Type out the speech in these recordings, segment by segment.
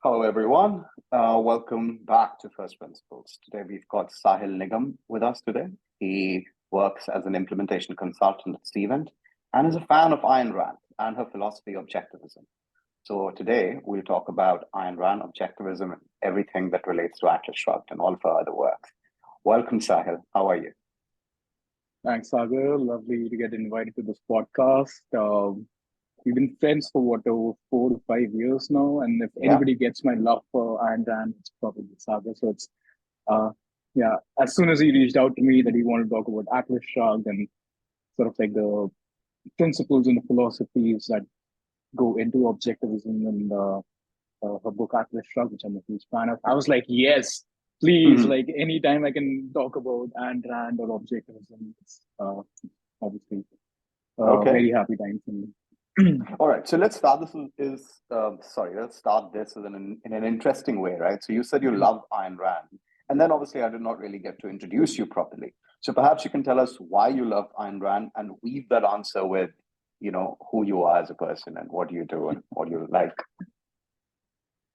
Hello, everyone. Welcome back to First Principles. Today, we've got Sahil Nigam with us today. He works as an implementation consultant at Stevens and is a fan of Ayn Rand and her philosophy, Objectivism. So today, we'll talk about Ayn Rand, Objectivism, and everything that relates to Atlas Shrugged and all of her other works. Welcome, Sahil. How are you? Thanks, Saagar. Lovely to get invited to this podcast. We've been friends for over 4 to 5 years now, and if Yeah. anybody gets my love for Ayn Rand, it's probably Saagar. So it's uh, yeah. As soon as he reached out to me that he wanted to talk about Atlas Shrugged and sort of like the principles and the philosophies that go into objectivism and her book Atlas Shrugged, which I'm a huge fan of, I was like, yes, please, Mhm. like anytime I can talk about Ayn Rand or objectivism, it's obviously Okay. very happy time for me. All right. So let's start this sorry, let's start this in an interesting way, right? So you said you love Ayn Rand, and then obviously I did not really get to introduce you properly. So perhaps you can tell us why you love Ayn Rand and weave that answer with, who you are as a person and what you do and what you like.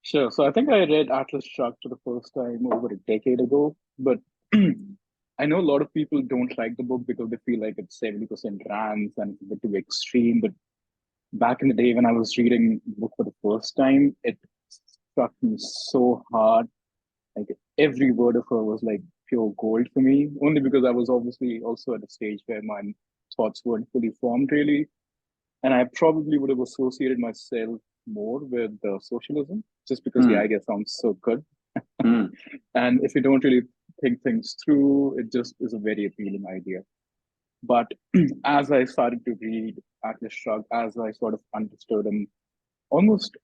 Sure. So I think I read Atlas Shrugged for the first time over a decade ago, but I know a lot of people don't like the book because they feel like it's 70% rants and it's a bit too extreme. But back in the day when I was reading the book for the first time, it struck me so hard. Like every word of her was like pure gold for me, only because I was obviously also at a stage where my thoughts weren't fully formed really. And I probably would have associated myself more with socialism just because the Mm, idea sounds so good. mm, And if you don't really think things through, it just is a very appealing idea. But as I started to read Atlas Shrugged, as I sort of understood and almost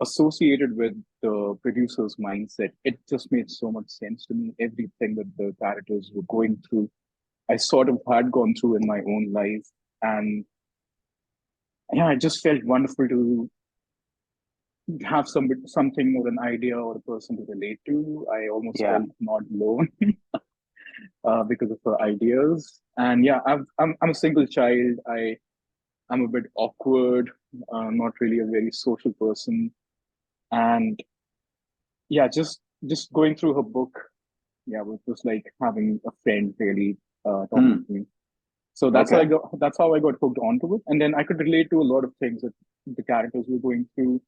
associated with the producer's mindset, it just made so much sense to me. Everything that the characters were going through, I sort of had gone through in my own life. And yeah, it just felt wonderful to have something or an idea or a person to relate to. I almost yeah. felt not alone because of her ideas. And yeah, I'm a single child. I'm a bit awkward, not really a very social person. And yeah, just going through her book, yeah, was just like having a friend really talking Mm, to me. So okay. that's how I got hooked onto it. And then I could relate to a lot of things that the characters were going through.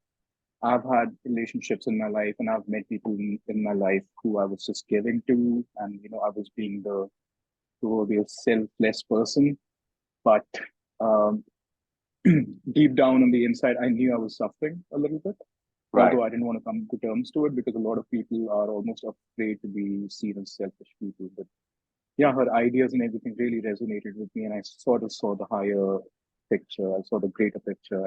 I've had relationships in my life and I've met people in my life who I was just giving to, and I was being the proverbial selfless person. But um, deep down on the inside, I knew I was suffering a little bit, Right. although I didn't want to come to terms to it because a lot of people are almost afraid to be seen as selfish people. But yeah, her ideas and everything really resonated with me, and I sort of saw the higher picture. I saw the greater picture.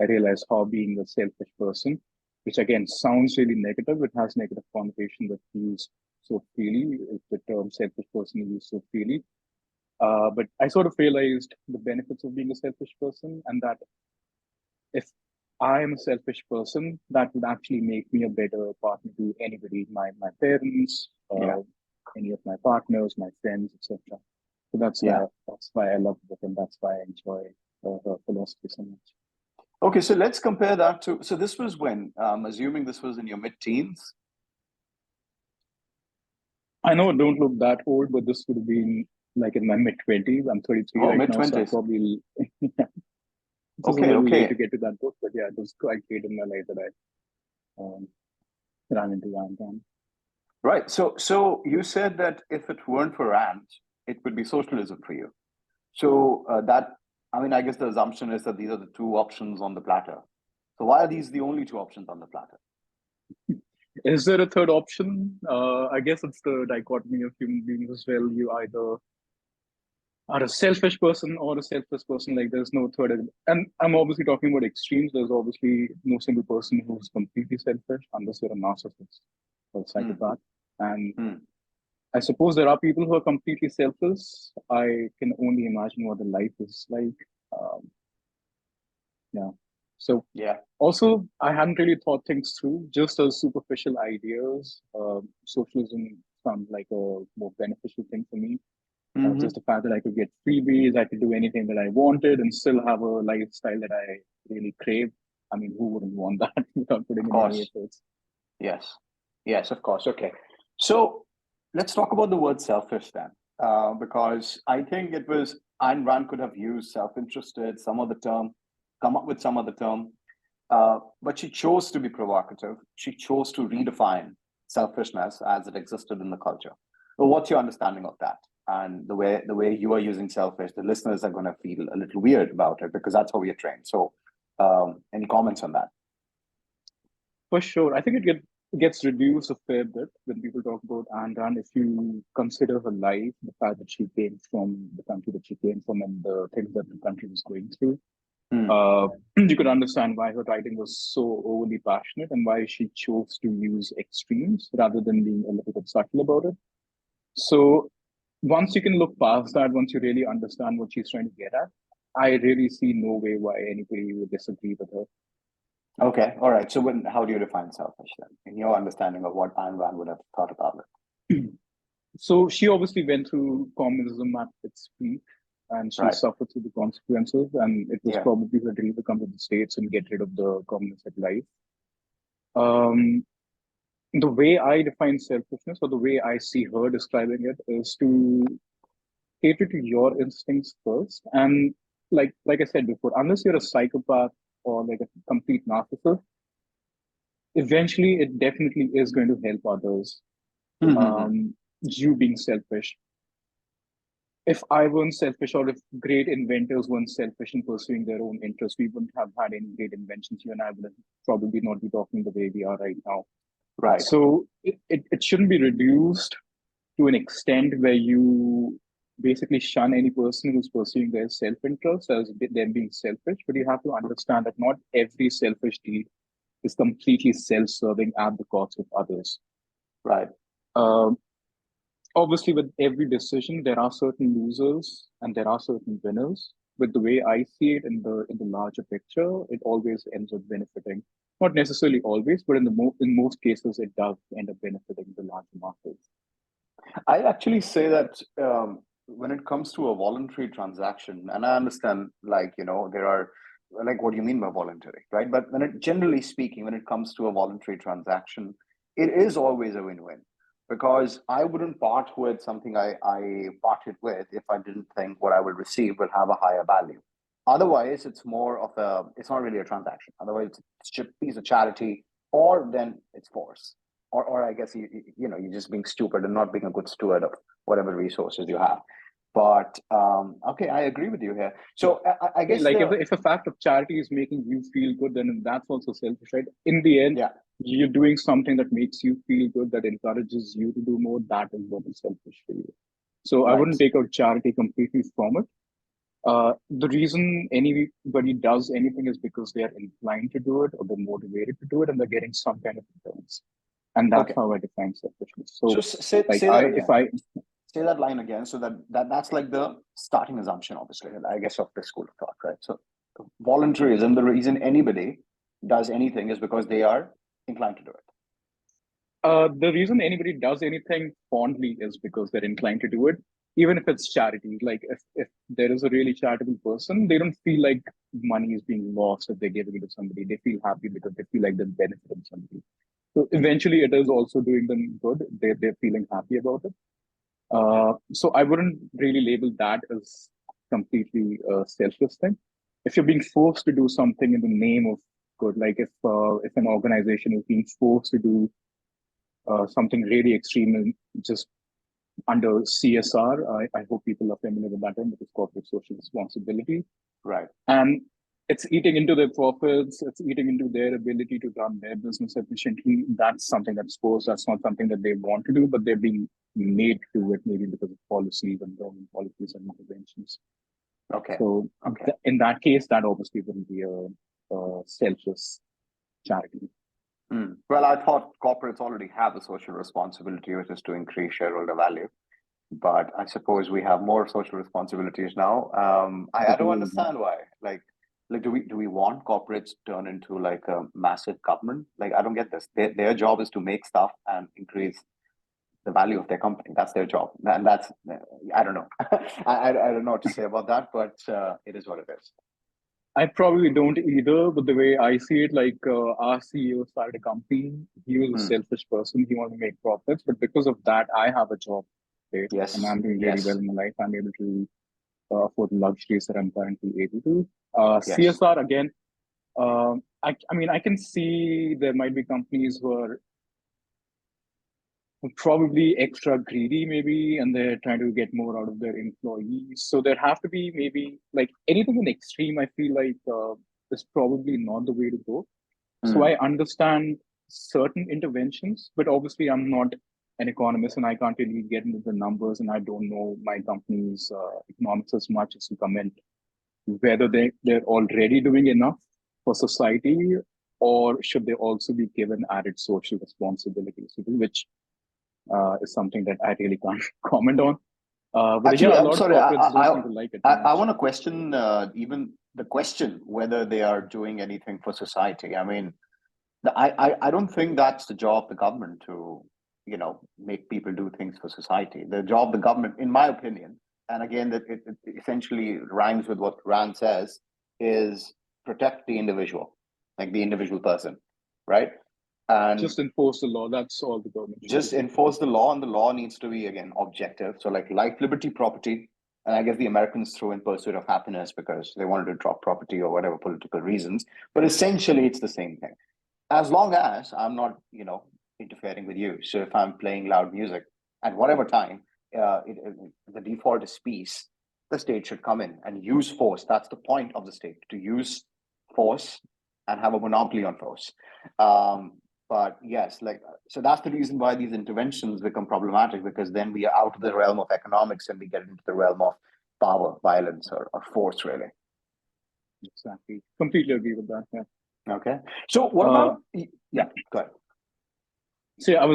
I realized how being a selfish person, which again sounds really negative, it has negative connotation that used so freely. If the term selfish person is used so freely. But I sort of realized the benefits of being a selfish person, and that if I am a selfish person, that would actually make me a better partner to anybody, my parents, Yeah. any of my partners, my friends, etc. So Yeah. that's why I love the book, and that's why I enjoy her philosophy so much. Okay. So let's compare that to. So this was when, assuming this was in your mid-teens. I know I don't look that old, but this would have been like in my mid 20s. I'm 33 Oh, right mid now, so I 20s. probably it was a Okay. little late to Okay. get to that book, but yeah, it was quite late in my life that I ran into Rand. Right. So you said that if it weren't for Rand, it would be socialism for you. So I mean, I guess the assumption is that these are the two options on the platter. So why are these the only two options on the platter? Is there a third option? I guess it's the dichotomy of human beings as well. You either are a selfish person or a selfless person. Like there's no third. And I'm obviously talking about extremes. There's obviously no single person who's completely selfish unless you're a narcissist or a Hmm. psychopath. And Hmm. I suppose there are people who are completely selfless. I can only imagine what the life is like. Um, yeah. So Yeah. also, I hadn't really thought things through, just as superficial ideas. Socialism sounds like a more beneficial thing for me. Hmm. Just the fact that I could get freebies, I could do anything that I wanted and still have a lifestyle that I really crave. I mean, who wouldn't want that without putting Of in any course. efforts? Yes. Yes, of course. Okay. So let's talk about the word selfish then, because I think it was Ayn Rand could have used self-interested, some other term, come up with some other term, but she chose to be provocative. She chose to redefine selfishness as it existed in the culture. So what's your understanding of that? And the way you are using selfish, the listeners are going to feel a little weird about it because that's how we are trained. So, any comments on that? For sure. I think gets reduced a fair bit when people talk about Ayn Rand. If you consider her life, the fact that she came from the country that she came from and the things that the country was going through, Mm, you could understand why her writing was so overly passionate and why she chose to use extremes rather than being a little bit subtle about it. So once you can look past that, once you really understand what she's trying to get at, I really see no way why anybody would disagree with her. okay, all right. So, how do you define selfish then, in your understanding of what Ayn Rand would have thought about it? So she obviously went through communism at its peak and she Right. suffered through the consequences. And it was Yeah. probably her dream to come to the States and get rid of the communistic life. Um, the way I define selfishness or the way I see her describing it is to cater to your instincts first. And like I said before, unless you're a psychopath or like a complete narcissist, eventually it definitely is going to help others. Mm-hmm. You being selfish. If I weren't selfish or if great inventors weren't selfish in pursuing their own interests, we wouldn't have had any great inventions. You and I would probably not be talking the way we are right now. Right. So it shouldn't be reduced to an extent where you basically shun any person who's pursuing their self-interest as them being selfish. But you have to understand that not every selfish deed is completely self-serving at the cost of others. Right. Um, Obviously, with every decision, there are certain losers and there are certain winners. But the way I see it in the larger picture, it always ends up benefiting. Not necessarily always, but in most cases, it does end up benefiting the larger masses. I actually say that when it comes to a voluntary transaction, and I understand, like, there are, like, what do you mean by voluntary, right? But generally speaking, when it comes to a voluntary transaction, it is always a win-win because I wouldn't part with something I parted with if I didn't think what I will receive will have a higher value. Otherwise, it's not really a transaction. Otherwise, it's a piece of charity, or then it's force, or I guess you're just being stupid and not being a good steward of whatever resources you have. But okay, I agree with you here. So I guess Like if a fact of charity is making you feel good, then that's also selfish, right? In the end, yeah, you're doing something that makes you feel good, that encourages you to do more. That is what is selfish for you. So I right. wouldn't take out charity completely from it. The reason anybody does anything is because they are inclined to do it or they're motivated to do it and they're getting some kind of returns. And that's Okay. how I define selfishness. So So like say that if again. I Say that line again, so that's like the starting assumption, obviously, I guess, of the school of thought, right? So voluntarism, the reason anybody does anything is because they are inclined to do it. the reason anybody does anything fondly is because they're inclined to do it, even if it's charity. Like if there is a really charitable person, they don't feel like money is being lost if they're giving it to somebody. They feel happy because they feel like they're benefiting somebody. So eventually it is also doing them good. They're feeling happy about it. So I wouldn't really label that as completely a selfless thing. If you're being forced to do something in the name of good, like if an organization is being forced to do something really extreme and just under CSR, I hope people are familiar with that term, which is corporate social responsibility. Right. And it's eating into their profits, it's eating into their ability to run their business efficiently. That's something that's forced. That's not something that they want to do, but they're being made to do it maybe because of policies and government policies and interventions. Okay. So Okay. in that case, that obviously wouldn't be a selfless charity. Well, I thought corporates already have a social responsibility, which is to increase shareholder value. But I suppose we have more social responsibilities now. I don't understand why. Like, do we want corporates to turn into like a massive government? Like, I don't get this. Their job is to make stuff and increase the value of their company. That's their job, and that's I don't know. I don't know what to say about that, but it is what it is. I probably don't either, but the way I see it, like our CEO started a company. He was a Hmm. selfish person. He wanted to make profits, but because of that, I have a job today, and Yes, I'm doing really well yes, in my life. I'm able to afford the luxuries that I'm currently able to. yes. CSR again. I mean, I can see there might be companies who are probably extra greedy maybe, and they're trying to get more out of their employees, so there have to be maybe like anything in extreme. I feel like is probably not the way to go. So Hmm. I understand certain interventions, but obviously I'm not an economist and I can't really get into the numbers, and I don't know my company's economics as much as to comment whether they're already doing enough for society, or should they also be given added social responsibilities, which is something that I really can't comment on. But yeah, Actually, a I'm lot of sorry. corporates don't seem to like it too I much. want to question even the question whether they are doing anything for society. I mean, I don't think that's the job of the government to, make people do things for society. The job of the government, in my opinion, and again, that it essentially rhymes with what Rand says, is protect the individual, like the individual person, right? And Just enforce the law. That's all the government should just do. enforce the law, and the law needs to be, again, objective. So like life, liberty, property. And I guess the Americans threw in pursuit of happiness because they wanted to drop property or whatever political reasons. But essentially, it's the same thing. As long as I'm not, interfering with you. So if I'm playing loud music at whatever time, the default is peace. The state should come in and use force. That's the point of the state, to use force and have a monopoly on force. But yes, so that's the reason why these interventions become problematic, because then we are out of the realm of economics and we get into the realm of power, violence, or force, really. Exactly. Completely agree with that. Yeah. Okay. So what Uh, about, yeah, go ahead. so yeah,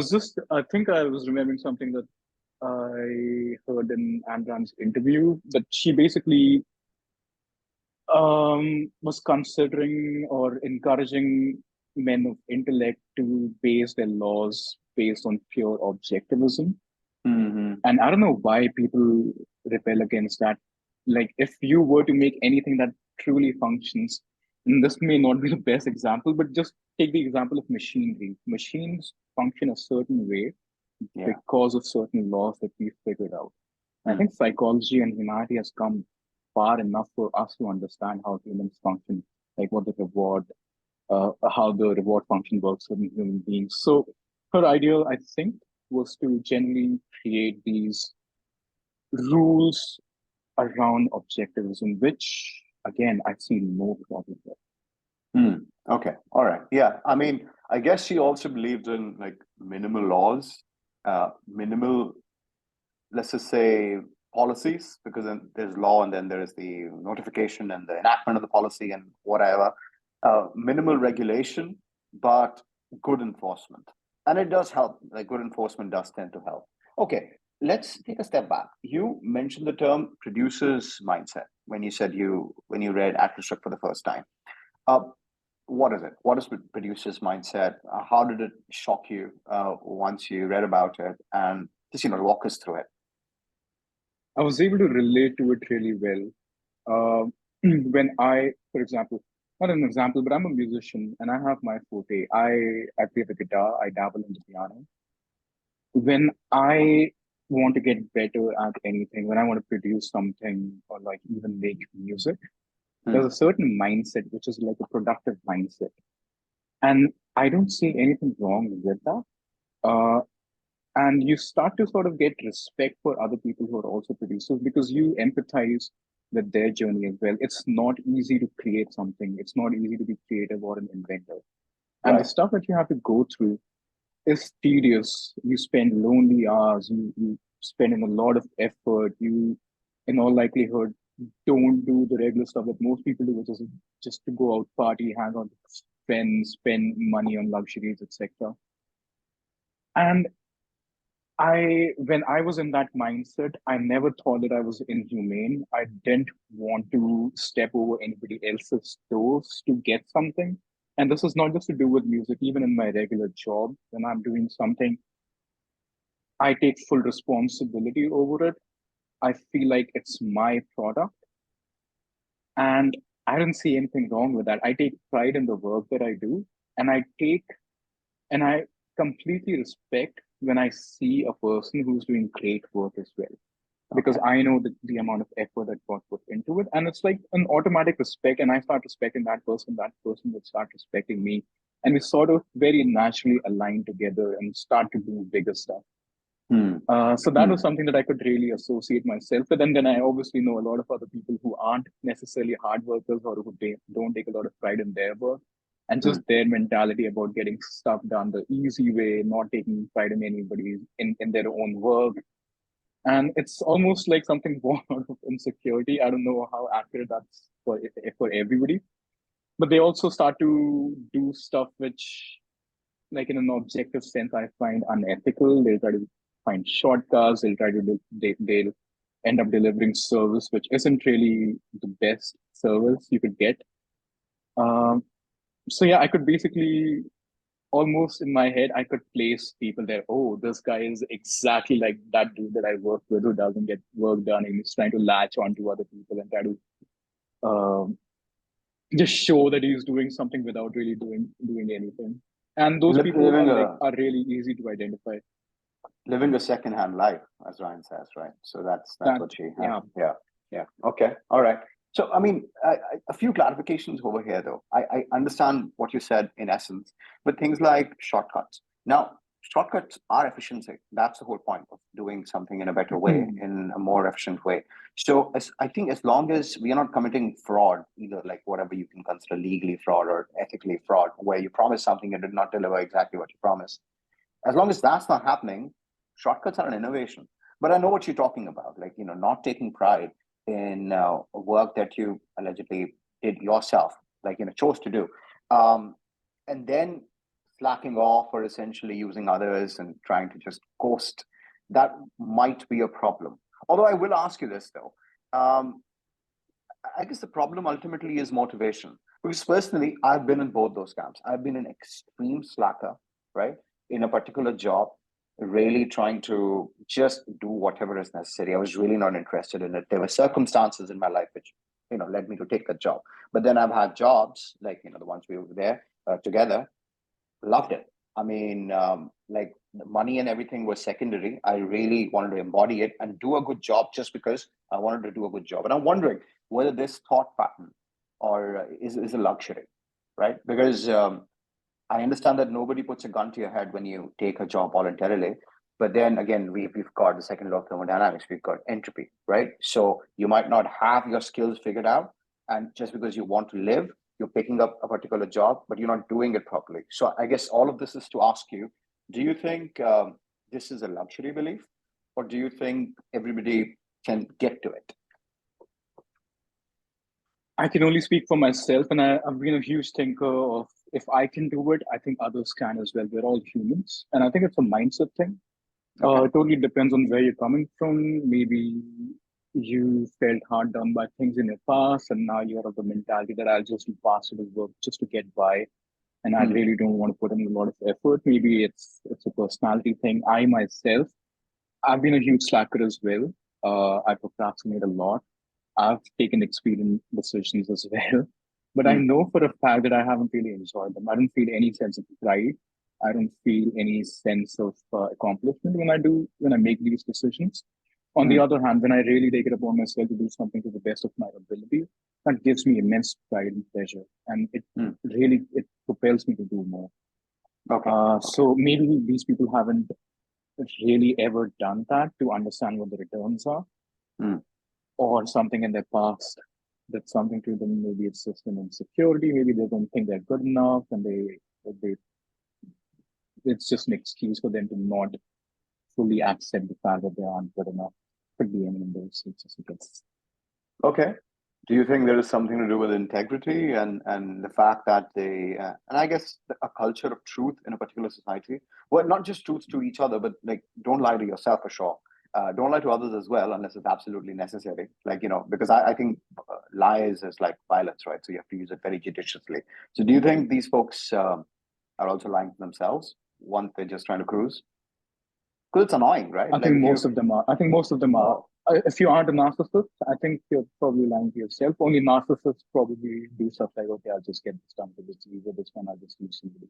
I think I was remembering something that I heard in Andran's interview, that she basically was considering or encouraging men of intellect to base their laws based on pure objectivism. Mm-hmm. And I don't know why people rebel against that. Like, if you were to make anything that truly functions, and this may not be the best example, but just take the example of machinery. Machines function a certain way Yeah. because of certain laws that we've figured out. I Mm. think psychology and humanity has come far enough for us to understand how humans function, like how the reward function works in human beings. So her idea, I think, was to generally create these rules around objectivism, which again I see no problem with. Mm. Okay. All right. Yeah. I mean, I guess she also believed in like minimal laws, minimal, let's just say, policies, because then there's law and then there is the notification and the enactment of the policy and whatever. Minimal regulation, but good enforcement. And it does help. Like good enforcement does tend to help. Okay. Let's take a step back. You mentioned the term producer's mindset when you said when you read Atlas Shrugged for the first time. Uh, what is it? What is the producer's mindset? How did it shock you once you read about it? And just walk us through it. I was able to relate to it really well. When I, for example, not an example, but I'm a musician and I have my forte. I play the guitar, I dabble in the piano. When I want to get better at anything, when I want to produce something or like even make music, there's a Hmm. certain mindset which is like a productive mindset. And I don't see anything wrong with that. Uh, and you start to sort of get respect for other people who are also producers because you empathize with their journey as well. It's not easy to create something, it's not easy to be creative or an inventor. And the Right. stuff that you have to go through is tedious. You spend lonely hours, you spend in a lot of effort. You, in all likelihood, don't do the regular stuff that most people do, which is just to go out, party, hang out with friends, spend money on luxuries, etc. And when I was in that mindset, I never thought that I was inhumane. I didn't want to step over anybody else's toes to get something. And this is not just to do with music, even in my regular job, when I'm doing something, I take full responsibility over it. I feel like it's my product. And I don't see anything wrong with that. I take pride in the work that I do, and I completely respect when I see a person who's doing great work as well, because Okay. I know the amount of effort that got put into it. And it's like an automatic respect. And I start respecting that person would start respecting me. And we sort of very naturally align together and start to do bigger stuff. Hmm. So that Hmm. was something that I could really associate myself with. And then I obviously know a lot of other people who aren't necessarily hard workers or who don't take a lot of pride in their work. And Hmm. just their mentality about getting stuff done the easy way, not taking pride in in their own work. And it's almost like something born out of insecurity. I don't know how accurate that's for everybody, but they also start to do stuff which, like in an objective sense, I find unethical. They try to find shortcuts. They'll try to they'll end up delivering service which isn't really the best service you could get. Um, so yeah, I could basically almost in my head, I could place people there. Oh, this guy is exactly like that dude that I work with who doesn't get work done and he's trying to latch onto other people and try to um, just show that he's doing something without really doing anything. And those people Living are really easy to identify. a second-hand life, as Ryan says, right? So that's That what she had. yeah, Yeah, yeah. Okay, all right. So, I mean, a few clarifications over here, though. I understand what you said in essence, but things like shortcuts. Now, shortcuts are efficiency. That's the whole point of doing something in a better way, in a more efficient way. So, I think as long as we are not committing fraud, either like whatever you can consider legally fraud or ethically fraud, where you promise something and did not deliver exactly what you promised, as long as that's not happening, shortcuts are an innovation. But I know what you're talking about, like, not taking pride in work that you allegedly did yourself, like, chose to do. Um, and then slacking off or essentially using others and trying to just coast, that might be a problem. Although I will ask you this, though. I guess the problem ultimately is motivation. Because personally, I've been in both those camps. I've been an extreme slacker, right? In a particular job, really trying to just do whatever is necessary. I was really not interested in it. There were circumstances in my life which, led me to take that job. But then I've had jobs like, the ones we were there together, loved it. I mean, like the money and everything was secondary. I really wanted to embody it and do a good job just because I wanted to do a good job. And I'm wondering whether this thought pattern or is a luxury, right? Because I understand that nobody puts a gun to your head when you take a job voluntarily. But then again, we've got the second law of thermodynamics, we've got entropy, right? So you might not have your skills figured out. And just because you want to live, you're picking up a particular job, but you're not doing it properly. So I guess all of this is to ask you, do you think this is a luxury belief? Or do you think everybody can get to it? I can only speak for myself, and I've been a huge thinker of if I can do it, I think others can as well. We're all humans, and I think it's a mindset thing. Okay. It totally depends on where you're coming from. Maybe you felt hard done by things in your past, and now you're of the mentality that I'll just do partial work just to get by, and I Hmm. really don't want to put in a lot of effort. Maybe it's a personality thing. I myself, I've been a huge slacker as well. I procrastinate a lot. I've taken expedient decisions as well, but I Hmm. know for a fact that I haven't really enjoyed them. I don't feel any sense of pride. I don't feel any sense of accomplishment when I make these decisions. On the Hmm. other hand, when I really take it upon myself to do something to the best of my ability, that gives me immense pride and pleasure, and Hmm. it propels me to do more. Okay. Okay. So maybe these people haven't really ever done that to understand what the returns are, Hmm. or something in their past that's something to them. Maybe it's just an insecurity. Maybe they don't think they're good enough, and they it's just an excuse for them to not fully accept the fact that they aren't good enough. Could be any of those. It's just a guess. Okay. Do you think there is something to do with integrity and the fact that and I guess a culture of truth in a particular society? Well, not just truth to each other, but like don't lie to yourself for sure. Don't lie to others as well, unless it's absolutely necessary. Like because I think lies is like violence, right? So you have to use it very judiciously. So do you think these folks are also lying to themselves once they're just trying to cruise? Because it's annoying, right? I Like think if you most of them are. I think most of them are. If you aren't a narcissist, I think you're probably lying to yourself. Only narcissists probably do stuff like, okay, I'll just get this done for this easier, this one, I'll just use somebody.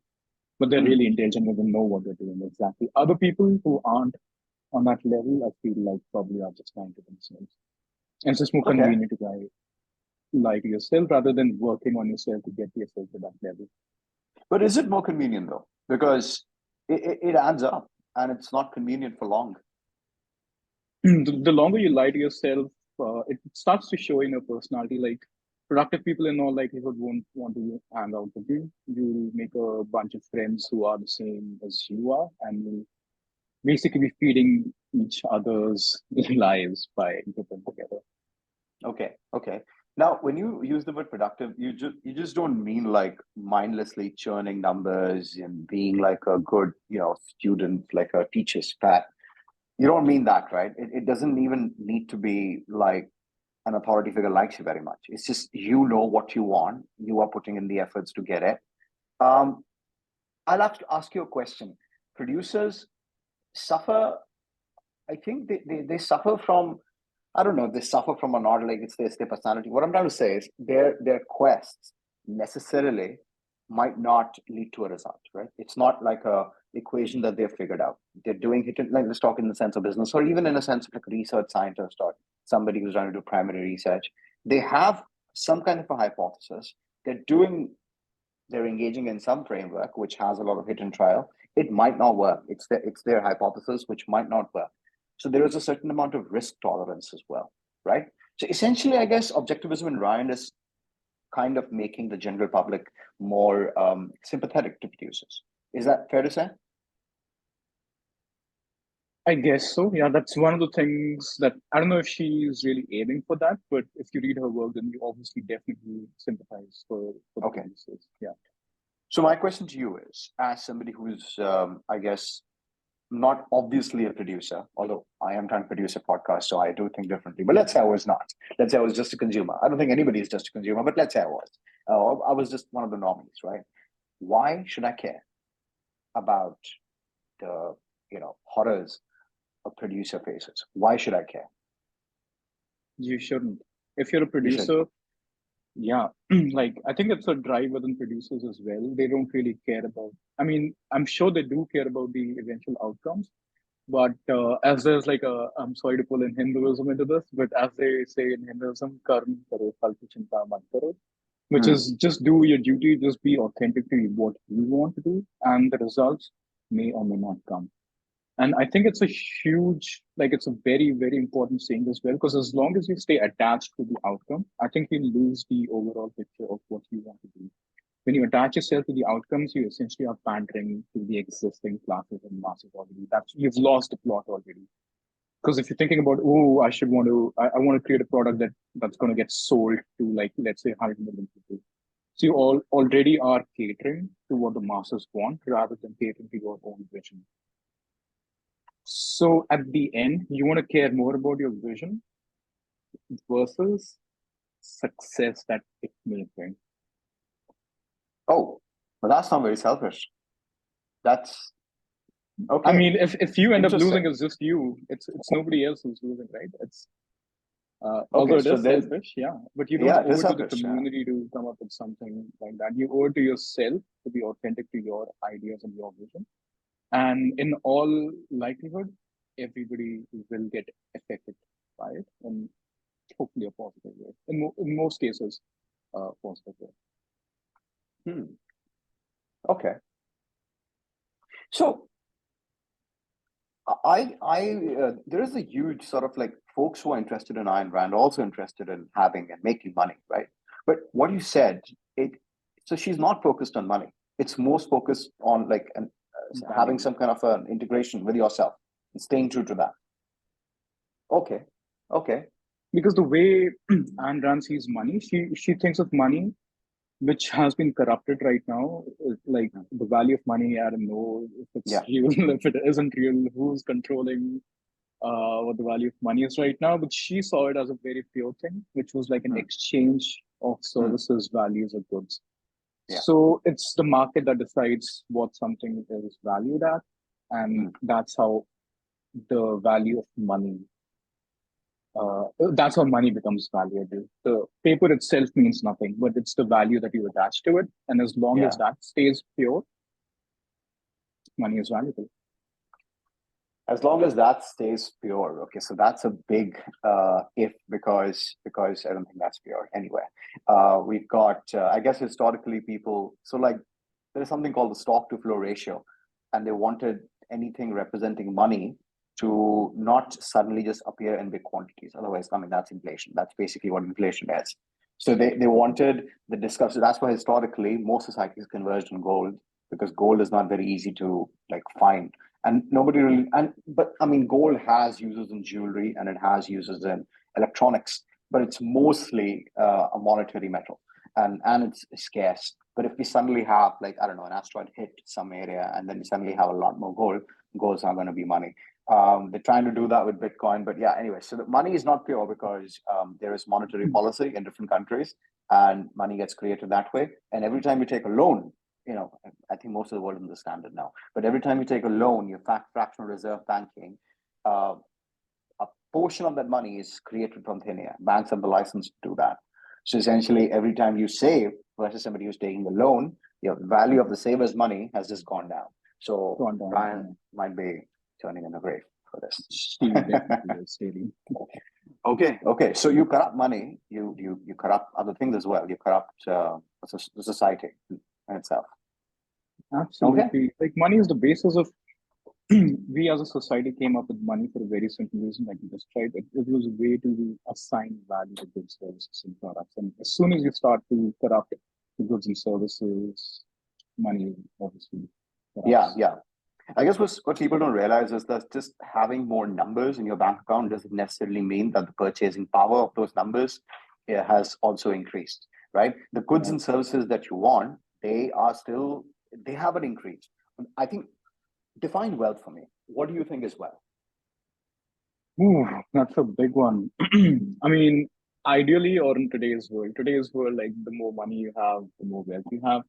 But they're Hmm. really intelligent and they know what they're doing exactly. Other people who aren't on that level, I feel like probably are just lying to themselves. And it's just more Okay. convenient to lie to yourself rather than working on yourself to get yourself to that level. But is it more convenient though? Because it adds up and it's not convenient for long. The longer you lie to yourself, it starts to show in your personality. Like productive people in all likelihood won't want to hang out with you. You make a bunch of friends who are the same as you are, and you basically be feeding each other's lives by grouping together. Okay. Okay. Now, when you use the word productive, you just don't mean like mindlessly churning numbers and being like a good, student, like a teacher's pet. You don't mean that, right? It doesn't even need to be like an authority figure likes you very much. It's just you know what you want. You are putting in the efforts to get it. Um, I'll have to ask you a question. Producers suffer, I think they suffer from, I don't know, they suffer from a not like it's their personality. What I'm trying to say is their quests necessarily might not lead to a result, right? It's not like a equation that they've figured out. They're doing it in, like let's talk in the sense of business, or even in a sense of like a research scientist or somebody who's trying to do primary research. They have some kind of a hypothesis. They're doing they're engaging in some framework which has a lot of hit and trial. It might not work. It's their hypothesis which might not work. So there is a certain amount of risk tolerance as well, right? So essentially, I guess objectivism in Ryan is kind of making the general public more sympathetic to producers. Is that fair to say? I guess so. Yeah, that's one of the things that I don't know if she's really aiming for that, but if you read her work, then you obviously definitely sympathize for the Okay. producers. Yeah. So my question to you is, as somebody who's, I guess, not obviously a producer, although I am trying to produce a podcast, so I do think differently. But let's say I was not. Let's say I was just a consumer. I don't think anybody is just a consumer, but let's say I was. I was just one of the normies, right? Why should I care about the horrors a producer faces? Why should I care? You shouldn't. If you're a You should. producer, yeah, like I think it's a drive within producers as well. They don't really care about, I mean, I'm sure they do care about the eventual outcomes, but as there's like I'm sorry to pull in Hinduism into this, but as they say in Hinduism, karma karo, phal ki chinta mat karo, which Hmm. is just do your duty, just be authentic to what you want to do, and the results may or may not come. And I think it's a huge, like it's a very, very important saying as well, because as long as you stay attached to the outcome, I think you lose the overall picture of what you want to do. When you attach yourself to the outcomes, you essentially are pandering to the existing classes and masses already. That's you've lost the plot already. Because if you're thinking about, oh, I want to create a product that's going to get sold to like, let's say 100 million people. So you all already are catering to what the masses want rather than catering to your own vision. So at the end, you want to care more about your vision versus success that it may bring. Oh, but that's not very selfish. That's I okay. mean, if you end up losing, Interesting. it's just you. It's nobody else who's losing, right? It's although Okay, it so is there's selfish, yeah. But you don't yeah, it owe is it to the selfish. Yeah. community to come up with something like that. You owe it to yourself to be authentic to your ideas and your vision. And in all likelihood, everybody will get affected by it, and hopefully a positive way. In most cases, positive way. Hmm. Okay. So there is a huge sort of like folks who are interested in Ayn Rand also interested in having and making money, right? But what you said, it so she's not focused on money. It's most focused on like having Value. some kind of an integration with yourself and staying true to that. Okay, okay. Because the way Anne Rand sees money, she thinks of money which has been corrupted right now. Like the value of money, I don't know if it's Yeah. real, if it isn't real, who's controlling what the value of money is right now. But she saw it as a very pure thing, which was like an Hmm. exchange of Hmm. services, values, or goods. Yeah. So it's the market that decides what something is valued at, and Hmm. that's how the value of money That's how money becomes valuable. The paper itself means nothing, but it's the value that you attach to it. And as long Yeah. as that stays pure, money is valuable. As long as that stays pure, okay. So that's a big if, because I don't think that's pure anyway. We've got I guess historically people, so like there is something called the stock to flow ratio, and they wanted anything representing money to not suddenly just appear in big quantities. Otherwise, I mean that's inflation. That's basically what inflation is. So they wanted the discuss. So that's why historically most societies converged on gold, because gold is not very easy to like find, and nobody really, and but I mean gold has uses in jewelry and it has uses in electronics, but it's mostly a monetary metal, and it's scarce. But if we suddenly have, like, I don't know, an asteroid hit some area and then we suddenly have a lot more gold, gold's not going to be money. They're trying to do that with Bitcoin, but yeah, anyway, so the money is not pure because there is monetary policy in different countries and money gets created that way. And every time you take a loan, you know, I think most of the world understand it now, but every time you take a loan, your fractional reserve banking, uh, a portion of that money is created from thin air. Banks have the license to do that. So essentially, every time you save versus somebody who's taking the loan, your value of the saver's money has just gone down. So Gone down. Brian might be turning in a grave for this. She definitely is, really. Okay. So you corrupt money. You corrupt other things as well. You corrupt the society in itself. Absolutely. Okay. Like money is the basis of we as a society came up with money for a very simple reason, like you described. It was a way to assign value to goods, services, and products. And as soon as you start to corrupt the goods and services, money obviously corrupts. Yeah. I guess what people don't realize is that just having more numbers in your bank account doesn't necessarily mean that the purchasing power of those numbers has also increased, right? The goods Yeah. and services that you want, they haven't increased. I think, define wealth for me. What do you think is wealth? Ooh, that's a big one. I mean, ideally, or in today's world, like the more money you have, the more wealth you have.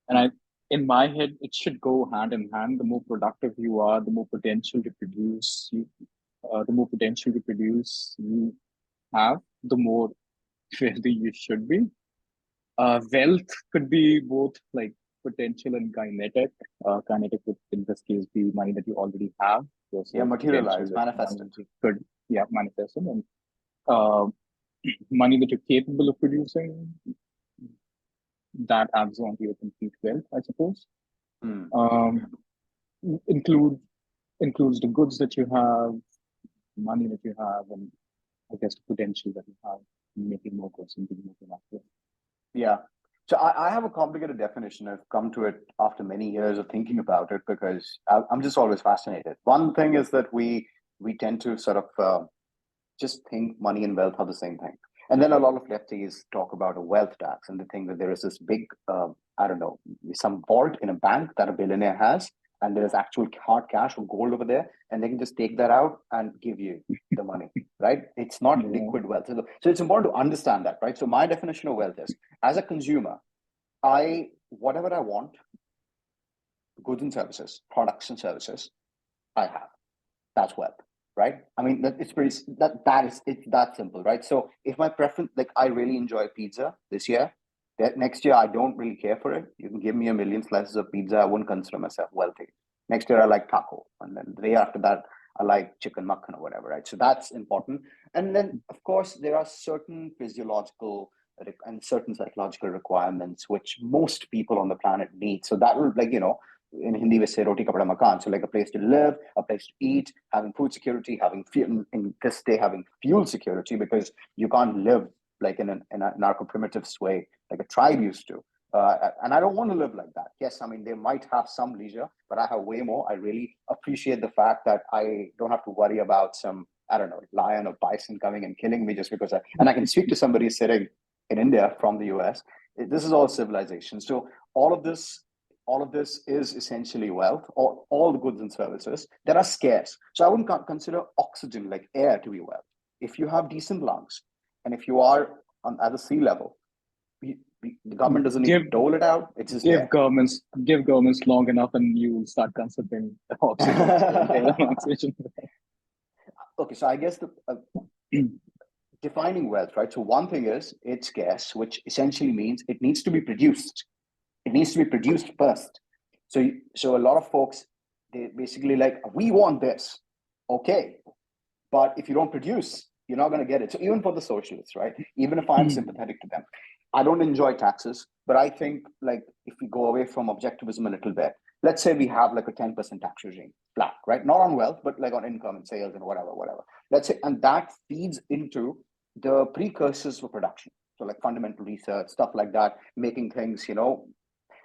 And in my head, it should go hand in hand. The more productive you are, the more potential to produce you have, the more wealthy you should be. Wealth could be both like potential and kinetic. Kinetic would in this case be money that you already have Yeah, versus potential materialize, that manifest money it. that you could manifest in. And uh, money that you're capable of producing, that adds on to your complete wealth, I suppose. Hmm. Um, include includes the goods that you have, money that you have, and I guess the potential that you have in making more goods and being more productive. Yeah. So I have a complicated definition. I've come to it after many years of thinking about it because I'm just always fascinated. One thing is that we tend to sort of just think money and wealth are the same thing. And then a lot of lefties talk about a wealth tax, and they think that there is this big, I don't know, some vault in a bank that a billionaire has, and there is actual hard cash or gold over there, and they can just take that out and give you the money, right? It's not Yeah. liquid wealth. So it's important to understand that, right? So my definition of wealth is, as a consumer, whatever I want, goods and services, products and services, I have. That's wealth, right? I mean, it's pretty it's that simple, right? So if my preference, like I really enjoy pizza this year, that next year I don't really care for it. You can give me a million slices of pizza, I wouldn't consider myself wealthy. Next year I like taco, and then the day after that I like chicken mukkan or whatever, right? So that's important. And then of course there are certain physiological and certain psychological requirements which most people on the planet need. So that will, like, in Hindi we say roti kapda makan. So like a place to live, a place to eat, having food security, having fuel, in this day having fuel security, because you can't live like in a narco primitive way like a tribe used to. And I don't want to live like that. Yes, I mean they might have some leisure, but I have way more. I really appreciate the fact that I don't have to worry about some, I don't know, lion or bison coming and killing me just because and I can speak to somebody sitting in India from the US. This is all civilization. So all of this is essentially wealth, or all the goods and services that are scarce. So I wouldn't consider oxygen, like air, to be wealth. If you have decent lungs, and if you are at the sea level, the government doesn't need Give to dole it out. It's just give there. governments long enough, and you will start considering oxygen. Okay, so I guess defining wealth, right? So one thing is it's scarce, which essentially means it needs to be produced. It needs to be produced first. So a lot of folks, they basically like, we want this, okay, but if you don't produce, you're not going to get it. So even for the socialists, right? Even if I'm sympathetic to them, I don't enjoy taxes, but I think like if we go away from objectivism a little bit, let's say we have like a 10% tax regime, flat, right? Not on wealth, but like on income and sales and whatever. Let's say, and that feeds into the precursors for production. So like fundamental research, stuff like that, making things,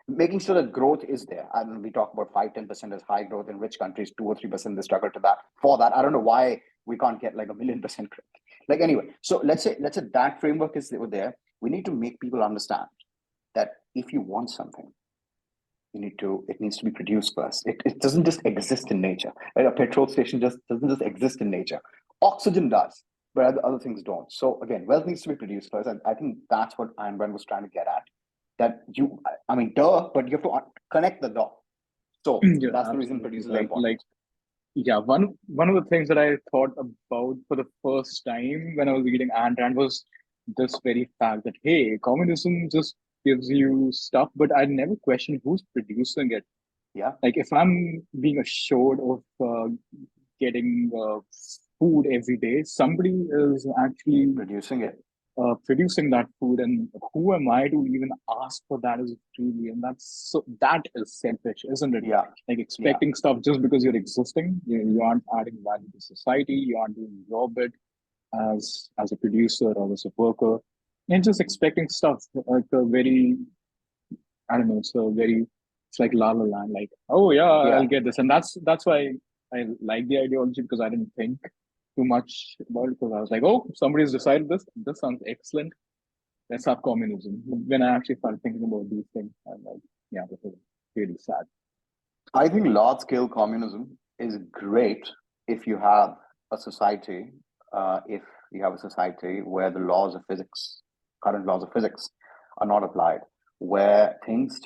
making sure that growth is there. And we talk about 5-10% as high growth in rich countries, 2 or 3% they struggle to that. For that, I don't know why we can't get like 1,000,000% growth. Like anyway, so let's say that framework is there. We need to make people understand that if you want something, it needs to be produced first. It doesn't just exist in nature. Right? A petrol station just doesn't just exist in nature. Oxygen does, but other things don't. So again, wealth needs to be produced first. And I think that's what Ayn Rand was trying to get at. That but you have to connect the dot. So Yeah, that's the reason absolutely producers are right. important. Like, yeah, one of the things that I thought about for the first time when I was reading Ayn Rand was this very fact that, hey, communism just gives you stuff, but I never questioned who's producing it. Yeah, Like, if I'm being assured of getting food every day, somebody is actually producing it. producing that food, and who am I to even ask for that as freely? And that is selfish, isn't it? Yeah, Like yeah. expecting stuff just because you're existing, you aren't adding value to society, you aren't doing your bit as a producer or as a worker, and just expecting stuff like a very, I don't know, it's like la la land, like, oh yeah, Yeah. I'll get this. And that's why I like the ideology, because I didn't think too much about it, because I was like, oh, somebody's decided this sounds excellent, let's have communism. When I actually started thinking about these things, I'm like, yeah, this is really sad. I think large scale communism is great if you have a society, where the laws of physics, current laws of physics, are not applied, where things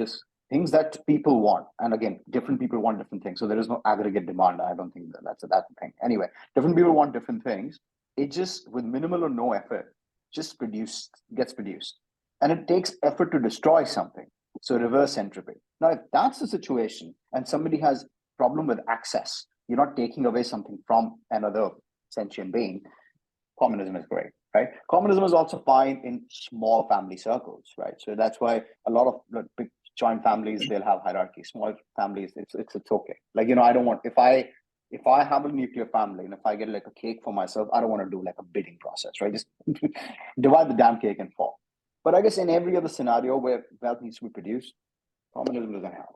that people want, and again, different people want different things. So there is no aggregate demand. I don't think that's the thing. Anyway, different people want different things. It just with minimal or no effort, gets produced, and it takes effort to destroy something. So reverse entropy. Now, if that's the situation and somebody has problem with access, you're not taking away something from another sentient being, communism is great, right? Communism is also fine in small family circles, right? So that's why a lot of big joint families, they'll have hierarchy. Small families, it's okay. Like, I don't want, if I have a nuclear family and if I get like a cake for myself, I don't want to do like a bidding process, right? Just divide the damn cake and fall. But I guess in every other scenario where wealth needs to be produced, communism doesn't help.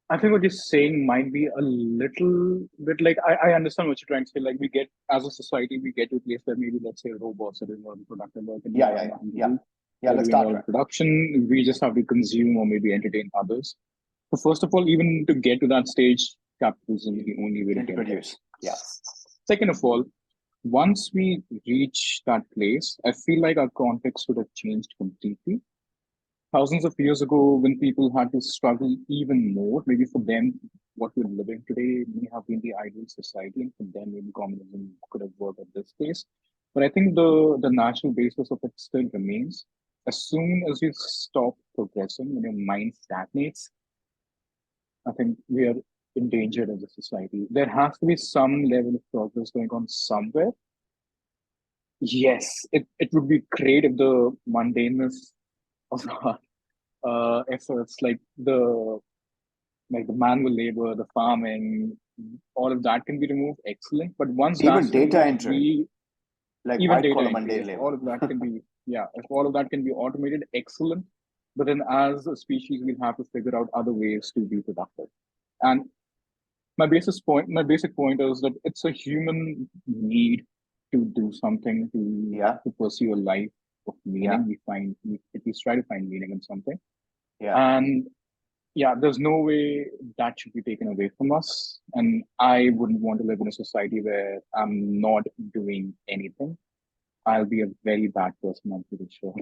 I think what you're saying might be a little bit like, I understand what you're trying to say. Like, we get, as a society, we get to a place where maybe, let's say, robots are doing all the productive work, and Yeah, yeah, yeah, yeah. Yeah, they're let's doing start all the right. production. We just have to consume or maybe entertain others. So first of all, even to get to that stage, capitalism is the only way You to need to get there. produce. Yeah. Second of all, once we reach that place, I feel like our context would have changed completely. Thousands of years ago, when people had to struggle even more, maybe for them, what we're living today may have been the ideal society, and for them, maybe communism could have worked at this place. But I think the natural basis of it still remains. As soon as you stop progressing and your mind stagnates, I think we are endangered as a society. There has to be some level of progress going on somewhere. Yes, it would be great if the mundaneness of our efforts, like the manual labor, the farming, all of that can be removed. Excellent. But once Even that's data removed, entry, we like even white data collar entry, mundane if all labor. of that can be, yeah, if all of that can be automated, excellent. But then as a species, we'll have to figure out other ways to be productive. And my basic point is that it's a human need to do something, Yeah, to pursue a life of yeah, meaning. We at least try to find meaning in something. yeah. And yeah, there's no way that should be taken away from us. And I wouldn't want to live in a society where I'm not doing anything. I'll be a very bad person, I'm pretty sure.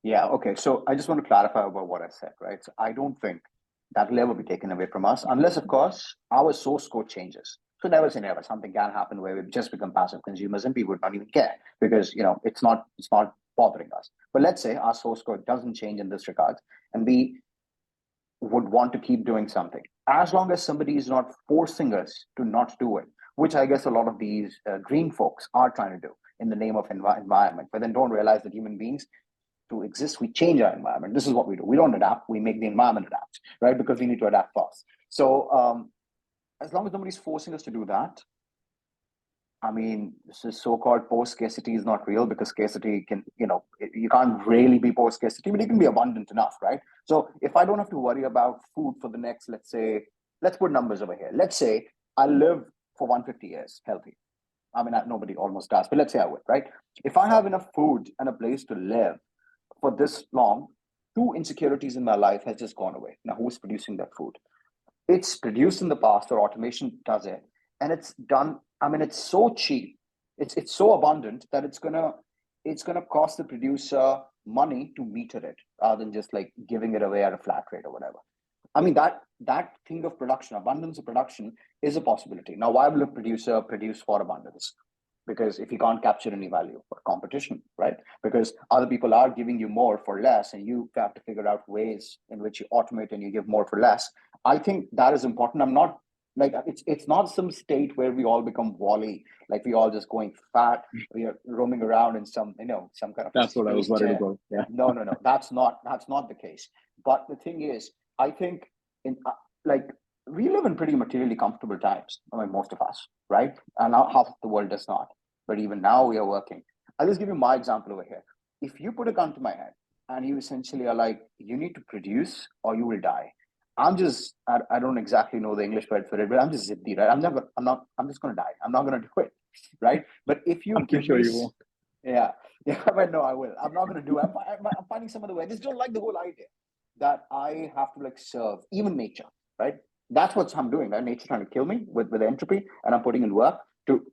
Yeah, okay. So I just want to clarify about what I said, right? So I don't think that will ever be taken away from us, unless, of course, our source code changes. So never say never. Something can happen where we just become passive consumers and we would not even care because it's not bothering us. But let's say our source code doesn't change in this regard, and we would want to keep doing something as long as somebody is not forcing us to not do it, which I guess a lot of these green folks are trying to do in the name of environment, but then don't realize that human beings to exist, we change our environment. This is what we do. We don't adapt. We make the environment adapt, right? Because we need to adapt fast. So as long as nobody's forcing us to do that, I mean, this is so-called post-scarcity is not real because scarcity can, you can't really be post-scarcity, but it can be abundant enough, right? So if I don't have to worry about food for the next, let's say, let's put numbers over here. Let's say I live for 150 years healthy. I mean, nobody almost does, but let's say I would, right? If I have enough food and a place to live for this long, two insecurities in my life has just gone away. Now, who's producing that food? It's produced in the past, or automation does it, and it's done. I mean, it's so cheap, it's so abundant that it's gonna cost the producer money to meter it rather than just like giving it away at a flat rate or whatever. I mean, that thing of production, abundance of production, is a possibility. Now, why will a producer produce for abundance? Because if you can't capture any value for competition, right? Because other people are giving you more for less, and you have to figure out ways in which you automate and you give more for less. I think that is important. I'm not like it's not some state where we all become Wally, like we all just going fat. We are roaming around in some kind of. That's what I was worried about. Yeah. No. That's not the case. But the thing is, I think in like we live in pretty materially comfortable times. I mean, most of us, right? And now half of the world does not. But even now we are working. I'll just give you my example over here. If you put a gun to my head and you essentially are like, you need to produce or you will die. I don't exactly know the English word for it, but I'm just zippy, right? I'm just going to die. I'm not going to do it, right? But if you I'm pretty sure you won't. Yeah, but no, I will. I'm not going to do it. I'm finding some other way. I just don't like the whole idea that I have to like serve even nature, right? That's what I'm doing, right? Nature trying to kill me with entropy, and I'm putting in work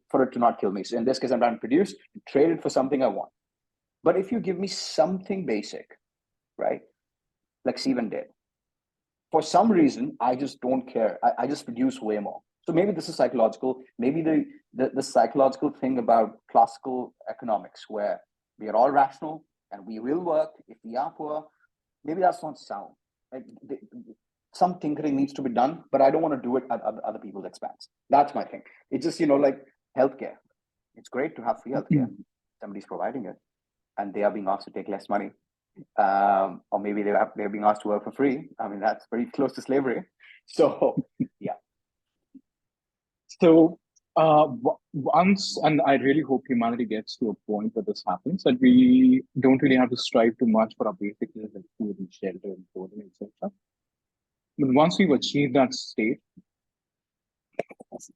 for it to not kill me. So in this case, I'm trying to produce, trade it for something I want. But if you give me something basic, right, like Steven did, for some reason, I just don't care. I just produce way more. So maybe this is psychological. Maybe the psychological thing about classical economics, where we are all rational and we will work if we are poor. Maybe that's not sound. Like some tinkering needs to be done, but I don't want to do it at other people's expense. That's my thing. It's just like healthcare. It's great to have free healthcare. Somebody's providing it, and they are being asked to take less money. Or maybe they're being asked to work for free. I mean, that's very close to slavery. So yeah. So once, and I really hope humanity gets to a point where this happens, that we don't really have to strive too much for our basic needs like food and shelter and clothing, etc. But once we've achieved that state,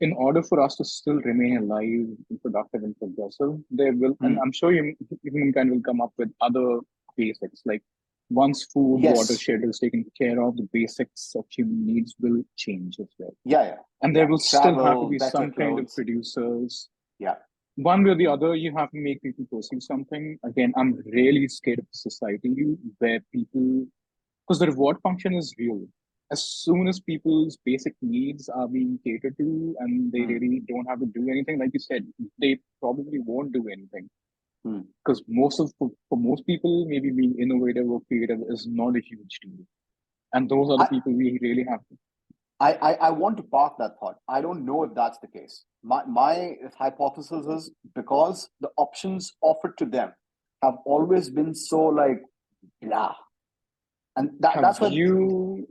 in order for us to still remain alive and productive and progressive, there will, and I'm sure humankind will come up with other basics. Like once food, water, shelter is taken care of, the basics of human needs will change as well. Yeah. And there will still have to be some kind of producers. Yeah. One way or the other, you have to make people pursue something. Again, I'm really scared of society where people, because the reward function is real. As soon as people's basic needs are being catered to and they really don't have to do anything, like you said, they probably won't do anything. Because for most people, maybe being innovative or creative is not a huge deal. And those are the people we really have to. I want to park that thought. I don't know if that's the case. My hypothesis is because the options offered to them have always been so like blah. And that's what you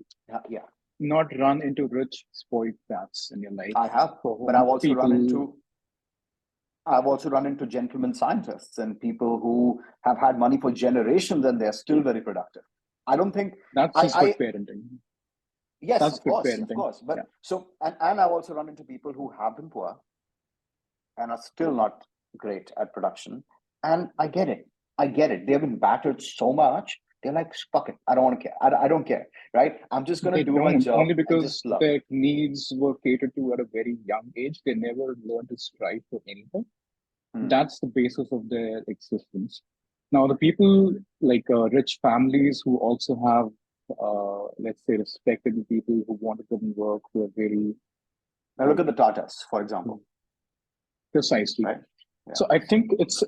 yeah not run into rich spoiled paths in your life. I have, but I've also run into gentlemen scientists and people who have had money for generations and they're still very productive. I don't think that's just good parenting. Yes, that's of course. But so and I've also run into people who have been poor and are still not great at production. And I get it. They've been battered so much. They're like, fuck it. I don't want to care. I don't care. Right? I'm just going to do my job. Only because their needs were catered to at a very young age. They never learned to strive for anything. That's the basis of their existence. Now, the people like rich families who also have, let's say, respectable people who want to come and work, who are very Now look at the Tatas, for example. Precisely. Right? Yeah. So I think it's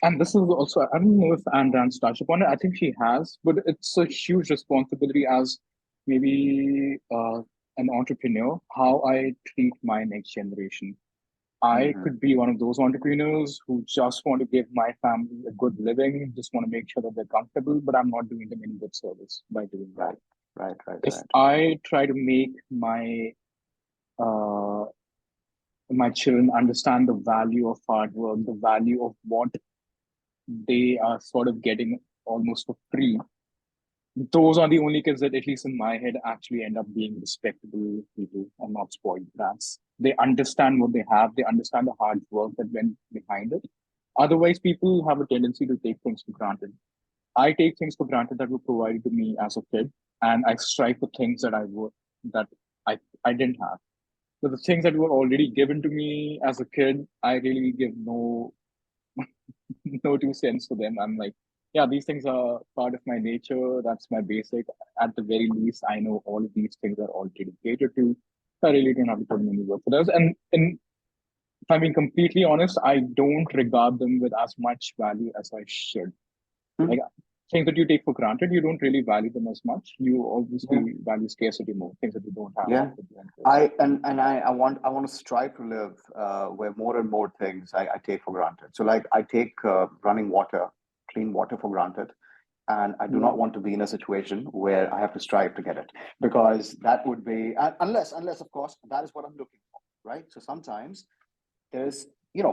and this is also, I don't know if Anne Rand's touched upon it. I think she has, but it's a huge responsibility as maybe an entrepreneur, how I treat my next generation. I Mhm. could be one of those entrepreneurs who just want to give my family a good living, just want to make sure that they're comfortable, but I'm not doing them any good service by doing that. Right, right, right, If right. I try to make uh, my children understand the value of hard work, the value of what they are sort of getting almost for free, those are the only kids that, at least in my head, actually end up being respectable people and not spoiled brats. They understand what they have, they understand the hard work that went behind it. Otherwise, people have a tendency to take things for granted. I take things for granted that were provided to me as a kid, and I strive for things that I I didn't have. But the things that were already given to me as a kid, I really give no 2 cents for them. I'm like, yeah, these things are part of my nature. That's my basic. At the very least, I know all of these things are already catered to. I really don't have to put in any work for those. And if I'm being completely honest, I don't regard them with as much value as I should. Hmm. Like things that you take for granted, you don't really value them as much. You Yeah. obviously value scarcity more, things that you don't have. Yeah. I want to strive to live where more and more things I take for granted. So like I take running water, clean water for granted. And I do Yeah. not want to be in a situation where I have to strive to get it, because that would be unless of course that is what I'm looking for, right? So sometimes there's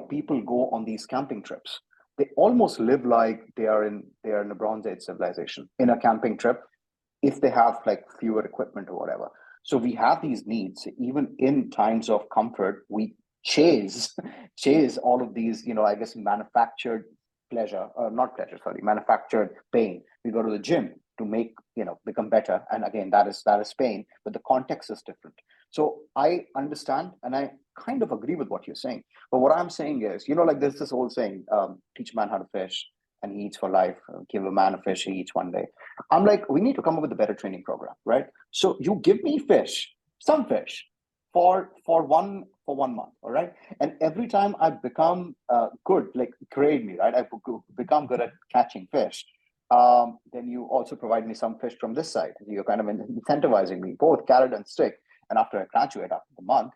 people go on these camping trips. They almost live like they are in a Bronze Age civilization in a camping trip, if they have like fewer equipment or whatever. So we have these needs even in times of comfort. We chase chase all of these, I guess, manufactured pleasure, not pleasure, sorry, manufactured pain. We go to the gym to make, become better, and again, that is pain, but the context is different. So I understand, and I kind of agree with what you're saying, but what I'm saying is, like there's this old saying, teach a man how to fish and he eats for life. Give a man a fish, he eats one day. I'm like, we need to come up with a better training program, right? So you give me fish, some fish, for 1 month, all right? And every time I become good, like grade me, right? I become good at catching fish. Then you also provide me some fish from this side. You're kind of incentivizing me, both carrot and stick. And after I graduate, after the month,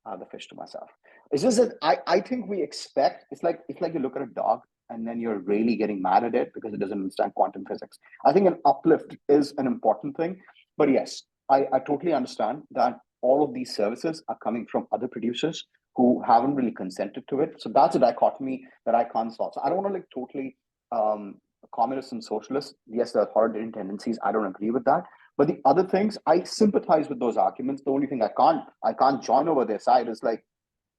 I have the fish to myself. It's just that I think we expect, it's like you look at a dog and then you're really getting mad at it because it doesn't understand quantum physics. I think an uplift is an important thing. But yes, I totally understand that all of these services are coming from other producers who haven't really consented to it. So that's a dichotomy that I can't solve. So I don't want to like totally communist and socialist. Yes, there are authoritarian tendencies. I don't agree with that. But the other things, I sympathize with those arguments. The only thing I can't join over their side is like,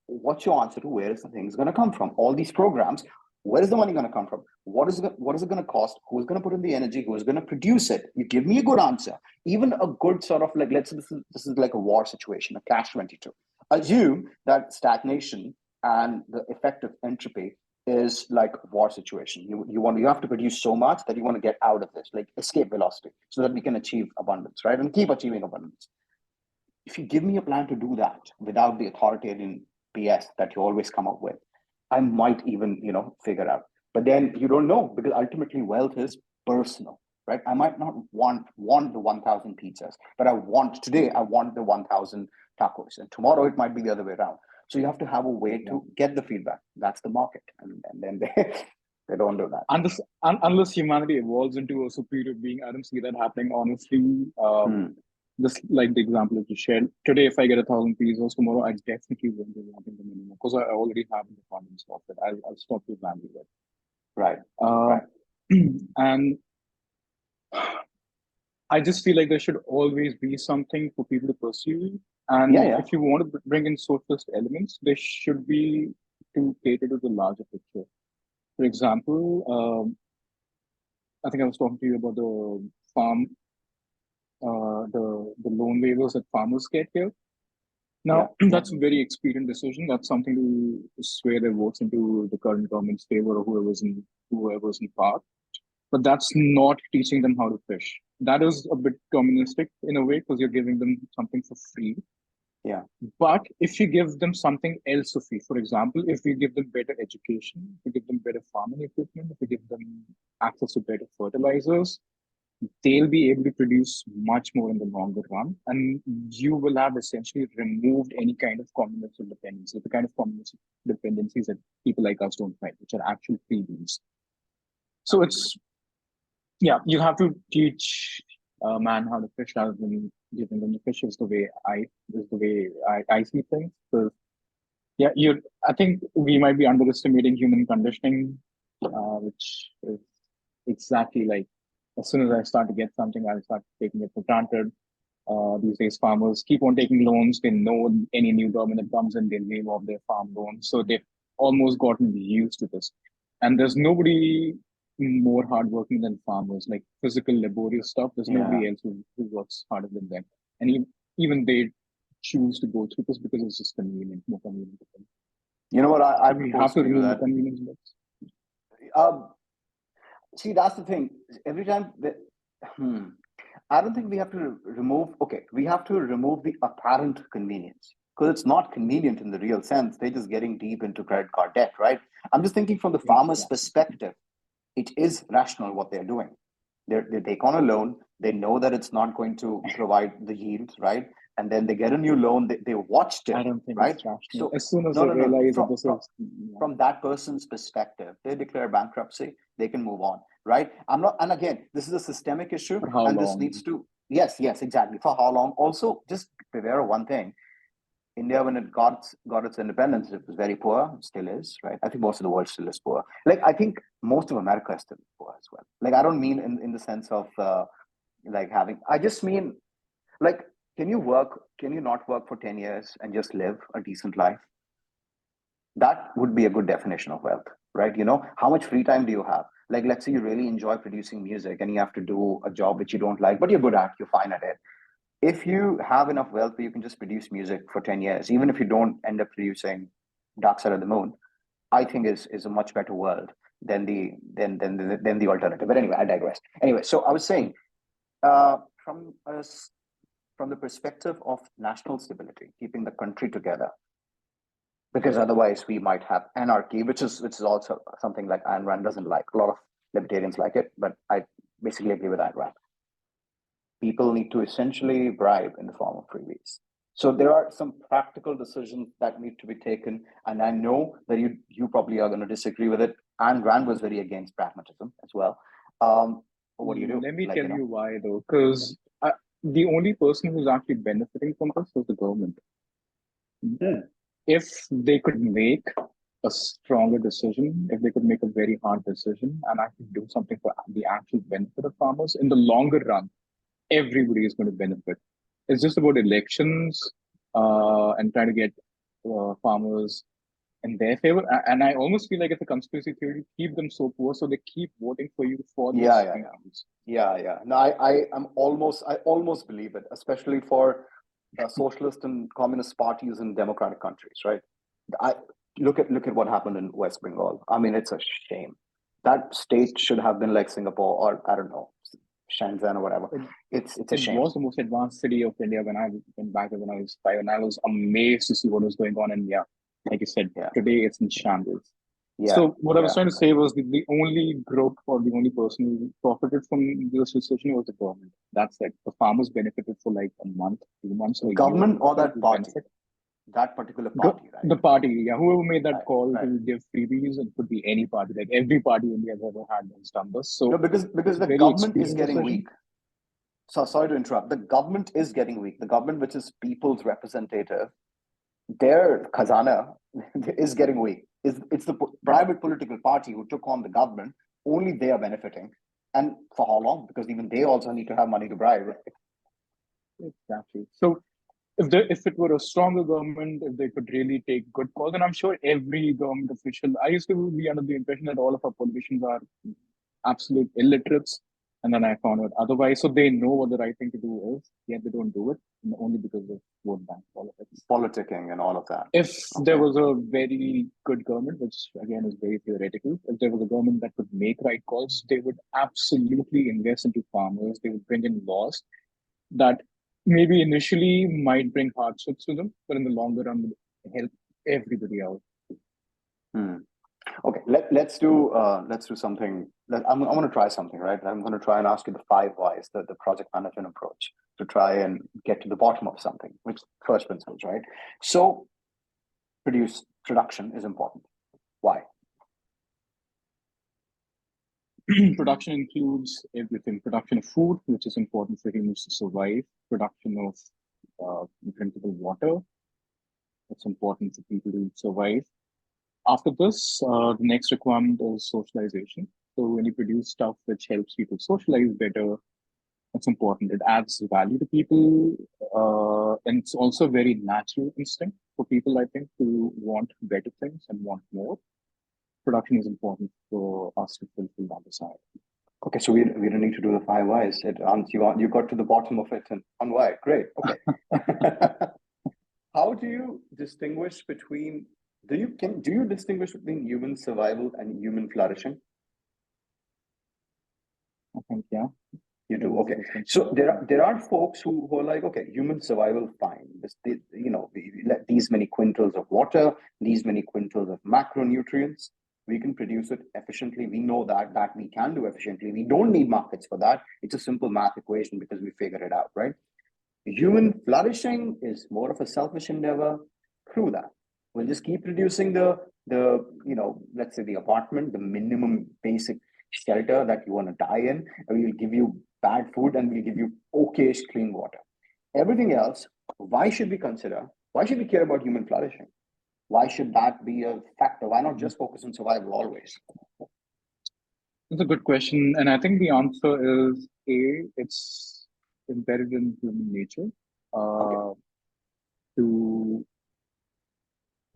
what's your answer to where is the things going to come from? All these programs, where is the money going to come from? What is it going to cost? Who's going to put in the energy? Who's going to produce it? You give me a good answer, even a good sort of like, let's say this is like a war situation, a cash 22. Assume that stagnation and the effect of entropy is like a war situation. You have to produce so much that you want to get out of this, like escape velocity, so that we can achieve abundance, right? And keep achieving abundance. If you give me a plan to do that without the authoritarian BS that you always come up with, I might even, figure out. But then you don't know, because ultimately wealth is personal, right? I might not want the 1,000 pizzas, but I want the 1,000 tacos, and tomorrow it might be the other way around. So you have to have a way to get the feedback. That's the market, and then they don't do that. Unless humanity evolves into a superior being, I don't see that happening, honestly. Just like the example that you shared. Today, if I get 1,000 pesos, tomorrow I definitely won't be wanting them anymore because I already have the abundance of it. I'll stop to value it. Right. Right. And I just feel like there should always be something for people to pursue. And Yeah. if you want to bring in socialist elements, they should be to cater to the larger picture. For example, I think I was talking to you about the farm, the loan waivers that farmers get here. Now, that's a very expedient decision. That's something to sway their votes into the current government's favor or whoever's in power. But that's not teaching them how to fish. That is a bit communistic in a way because you're giving them something for free. Yeah. But if you give them something else for free, for example, if we give them better education, if we give them better farming equipment, if we give them access to better fertilizers, they'll be able to produce much more in the longer run. And you will have essentially removed any kind of communal dependency, the kind of communal dependencies that people like us don't find, which are actual freebies. So it's, yeah, you have to teach a man how to fish rather than giving them the fish is the way I see things. So yeah, I think we might be underestimating human conditioning, which is exactly like as soon as I start to get something, I'll start taking it for granted. These days, farmers keep on taking loans. They know any new government that comes in, they name off their farm loans. So they've almost gotten used to this. And there's nobody more hardworking than farmers, like physical, laborious stuff. There's nobody else who works harder than them. And even they choose to go through this because it's just convenient, more convenient to them. You know what? I We propose have to to you remove the that. convenience bits. See, that's the thing. Every time that, I don't think we have to remove. Okay, we have to remove the apparent convenience because it's not convenient in the real sense. They're just getting deep into credit card debt, right? I'm just thinking from the farmer's perspective. It is rational what they're doing. They take on a loan. They know that it's not going to provide the yield, right? And then they get a new loan. They watched it, I don't think right? it's rational. So as soon as they realize that this is from that person's perspective, they declare bankruptcy. They can move on, right? I'm not. And again, this is a systemic issue, for how and long? this needs to. Yes, exactly. For how long? Also, just beware of one thing. India, when it got its independence, it was very poor, still is, right? I think most of the world still is poor. Like, I think most of America is still poor as well. Like, I don't mean in the sense of like having, I just mean like, can you not work for 10 years and just live a decent life? That would be a good definition of wealth, right? You know, how much free time do you have? Like, let's say you really enjoy producing music and you have to do a job which you don't like, but you're good at, you're fine at it. If you have enough wealth where you can just produce music for 10 years, even if you don't end up producing Dark Side of the Moon, I think is a much better world than the alternative. But anyway, I digress. Anyway, so I was saying, from us, from the perspective of national stability, keeping the country together, because otherwise we might have anarchy, which is also something like Ayn Rand doesn't like. A lot of libertarians like it, but I basically agree with Ayn Rand. People need to essentially bribe in the form of freebies. So there are some practical decisions that need to be taken, and I know that you probably are going to disagree with it. Ayn Rand was very against pragmatism as well. What do you do? Let me tell you why, though, because the only person who's actually benefiting from this is the government. If they could make a stronger decision, if they could make a very hard decision and actually do something for the actual benefit of farmers in the longer run, everybody is going to benefit. It's just about elections and trying to get farmers in their favor. And I almost feel like it's a conspiracy theory to keep them so poor, so they keep voting for you for these yeah. No, I almost believe it, especially for socialist and communist parties in democratic countries, right? I look at what happened in West Bengal. I mean, it's a shame. That state should have been like Singapore or I don't know, Shenzhen or whatever. It's a shame. It was the most advanced city of India when I went back when I was 5, and I was amazed to see what was going on. And yeah, like you said, today it's in shambles. So what I was trying to say was the only group or the only person who profited from this decision was the government. That's it. The farmers benefited for like a month, 2 months. Or government or that party? Benefit. That particular party, right? The party, yeah. Whoever made that call to give freebies, it could be any party. Like every party India has ever had has done this. So no, because the government is getting weak. So sorry to interrupt. The government is getting weak. The government, which is people's representative, their khazana is getting weak. It's the private political party who took on the government. Only they are benefiting, and for how long? Because even they also need to have money to bribe. Right? Exactly. So if it were a stronger government, if they could really take good calls, and I'm sure every government official, I used to be under the impression that all of our politicians are absolute illiterates. And then I found out otherwise. So they know what the right thing to do is, yet they don't do it, only because of vote bank politics. Politicking and all of that. If there was a very good government, which again is very theoretical, if there was a government that could make right calls, they would absolutely invest into farmers. They would bring in laws that maybe initially might bring hardships to them, but in the longer run will help everybody out. Hmm. Okay, let's do something. I'm going to try something, right? I'm going to try and ask you the five whys, the project management approach, to try and get to the bottom of something, which first principles, right? So, production is important. Why? Production includes everything. Production of food, which is important for humans to survive. Production of drinkable water. It's important for people to survive. After this, the next requirement is socialization. So when you produce stuff which helps people socialize better, that's important. It adds value to people, and it's also a very natural instinct for people, I think, to want better things and want more. Production is important for us to fulfill that desire. Okay, so we don't need to do the five whys. You got to the bottom of it and on why. Great. Okay. How do you distinguish between do you distinguish between human survival and human flourishing? I think, yeah. You do. Okay. So there are folks who are like, okay, human survival, fine. These many quintals of water, these many quintals of macronutrients, we can produce it efficiently. We know that we can do efficiently. We don't need markets for that. It's a simple math equation because we figured it out, right? Human flourishing is more of a selfish endeavor. Screw that. We'll just keep producing let's say the apartment, the minimum basic shelter that you want to die in, and we'll give you bad food and we'll give you okayish clean water. Everything else, why should we care about human flourishing? Why should that be a factor? Why not just focus on survival always? That's a good question. And I think the answer is it's embedded in human nature Okay.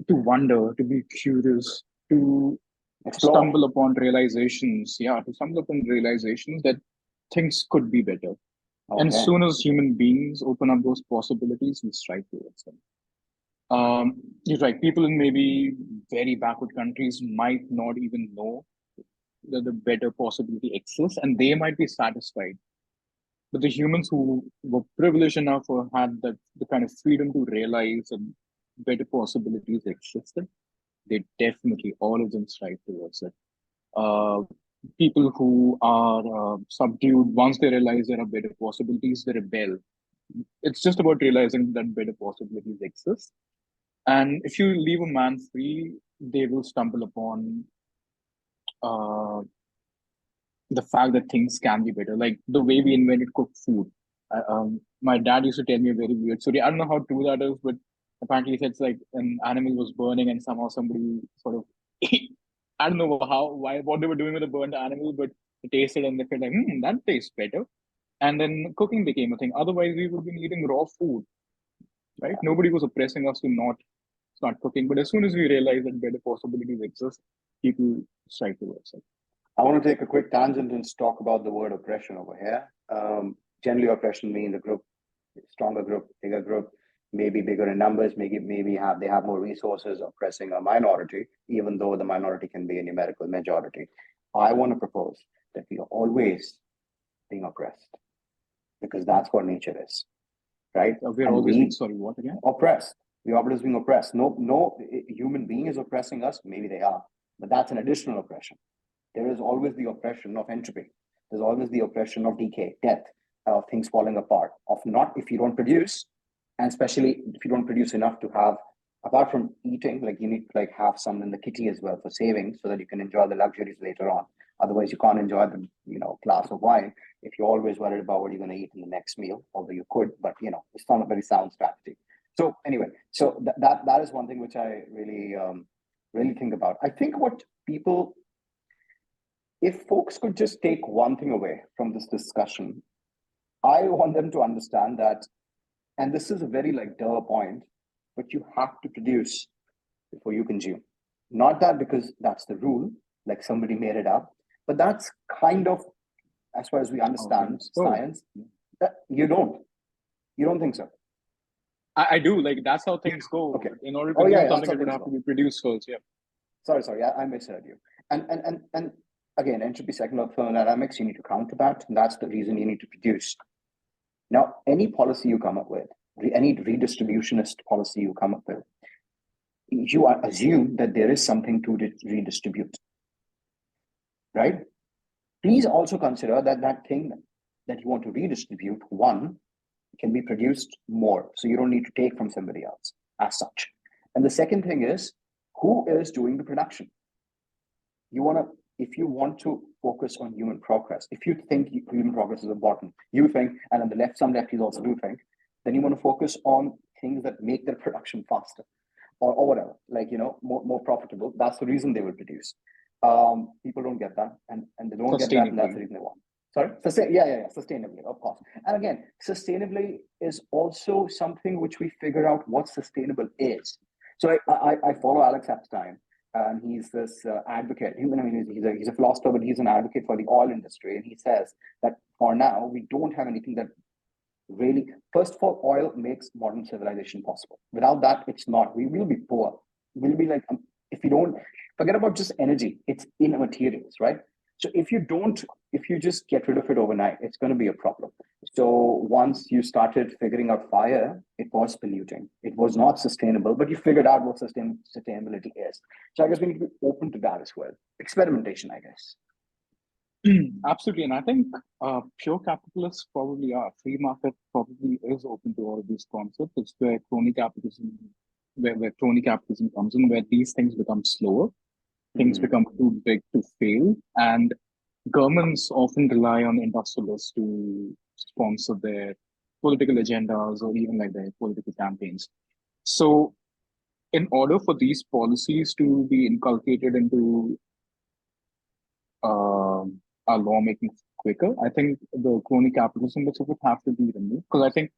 to wonder, to be curious, to Explore. stumble upon realizations. Yeah, to stumble upon realizations that things could be better. Okay. And as soon as human beings open up those possibilities, we strive towards them. You're right. People in maybe very backward countries might not even know that the better possibility exists, and they might be satisfied. But the humans who were privileged enough or had the kind of freedom to realize that better possibilities existed, they definitely, all of them strive towards it. People who are subdued, once they realize there are better possibilities, they rebel. It's just about realizing that better possibilities exist. And if you leave a man free, they will stumble upon uh, the fact that things can be better. Like the way we invented cooked food. My dad used to tell me a very weird story. I don't know how true that is, but apparently it's like an animal was burning and somehow somebody sort of I don't know what they were doing with the burnt animal, but it tasted and they felt like, that tastes better. And then cooking became a thing. Otherwise, we would have been eating raw food, right? Nobody was oppressing us to not start cooking. But as soon as we realized that better possibilities exist, people strive towards it. I want to take a quick tangent and talk about the word oppression over here. Generally, oppression means a group, stronger group, bigger group, maybe bigger in numbers, maybe they have more resources oppressing a minority, even though the minority can be a numerical majority. I want to propose that we are always being oppressed because that's what nature is, right? We're always being, sorry, what again? Oppressed. We are always being oppressed. No human being is oppressing us. Maybe they are, but that's an additional oppression. There is always the oppression of entropy. There's always the oppression of decay, death, of things falling apart, of not if you don't produce, and especially if you don't produce enough to have, apart from eating, like you need to like have some in the kitty as well for saving so that you can enjoy the luxuries later on. Otherwise, you can't enjoy the glass of wine if you're always worried about what you're going to eat in the next meal, although you could, but it's not a very sound strategy. So anyway, so that is one thing which I really think about. I think what people, if folks could just take one thing away from this discussion, I want them to understand that, and this is a very like duh point, but you have to produce before you consume. Not that because that's the rule, like somebody made it up, but that's kind of, as far as we understand science, that you don't think so. I do, like that's how things go. Okay. In order to consume something, it would have to be produced first. Yeah. Sorry, I misheard you. And again, entropy, second law of thermodynamics, you need to counter that. And that's the reason you need to produce. Now, any policy you come up with, any redistributionist policy you come up with, you assume that there is something to redistribute, right? Please also consider that that thing that you want to redistribute, one, can be produced more. So you don't need to take from somebody else as such. And the second thing is, who is doing the production? If you want to focus on human progress, if you think human progress is important, you think, and on the left, some lefties also do think, then you want to focus on things that make their production faster or whatever, like, more profitable. That's the reason they will produce. People don't get that, and they don't get that, and that's the reason they want. Sorry? Sustainably, of course. And again, sustainably is also something which we figure out what sustainable is. So I follow Alex Epstein, and he's this advocate. He's a philosopher, but he's an advocate for the oil industry. And he says that for now, we don't have anything that really, first of all, oil makes modern civilization possible. Without that, it's not. We will be poor. We'll be like, if you don't, forget about just energy, it's in materials, right? So if you just get rid of it overnight, it's going to be a problem. So once you started figuring out fire, it was polluting. It was not sustainable, but you figured out what sustainability is. So I guess we need to be open to that as well. Experimentation, I guess. Absolutely. And I think pure capitalists probably are. Free market probably is open to all of these concepts. It's where crony capitalism comes in, where these things become slower. Things become too big to fail, and governments often rely on industrialists to sponsor their political agendas or even like their political campaigns. So in order for these policies to be inculcated into our lawmaking quicker, I think the crony capitalism bits of it have to be removed, because I think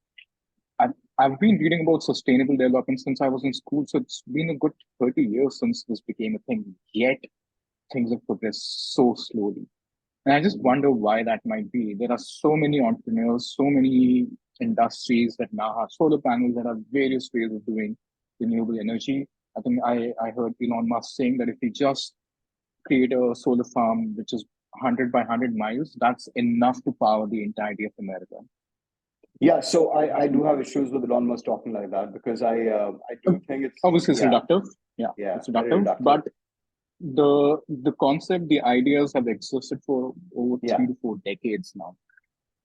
I've been reading about sustainable development since I was in school, so it's been a good 30 years since this became a thing, yet things have progressed so slowly. And I just wonder why that might be. There are so many entrepreneurs, so many industries that now have solar panels, that have various ways of doing renewable energy. I think I heard Elon Musk saying that if we just create a solar farm which is 100 by 100 miles, that's enough to power the entirety of America. Yeah, so I do have issues with Elon Musk talking like that, because I do think it's obviously it's reductive. Yeah, it's reductive. But the concept, the ideas have existed for over 3 to 4 decades now.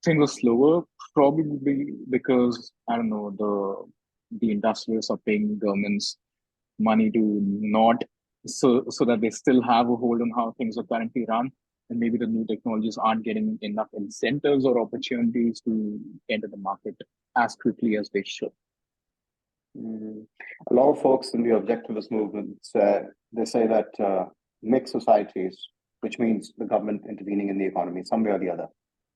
Things are slower, probably because I don't know, the industrialists are paying governments money to not so that they still have a hold on how things are currently run. And maybe the new technologies aren't getting enough incentives or opportunities to enter the market as quickly as they should. A lot of folks in the objectivist movement they say that mixed societies, which means the government intervening in the economy some way or the other,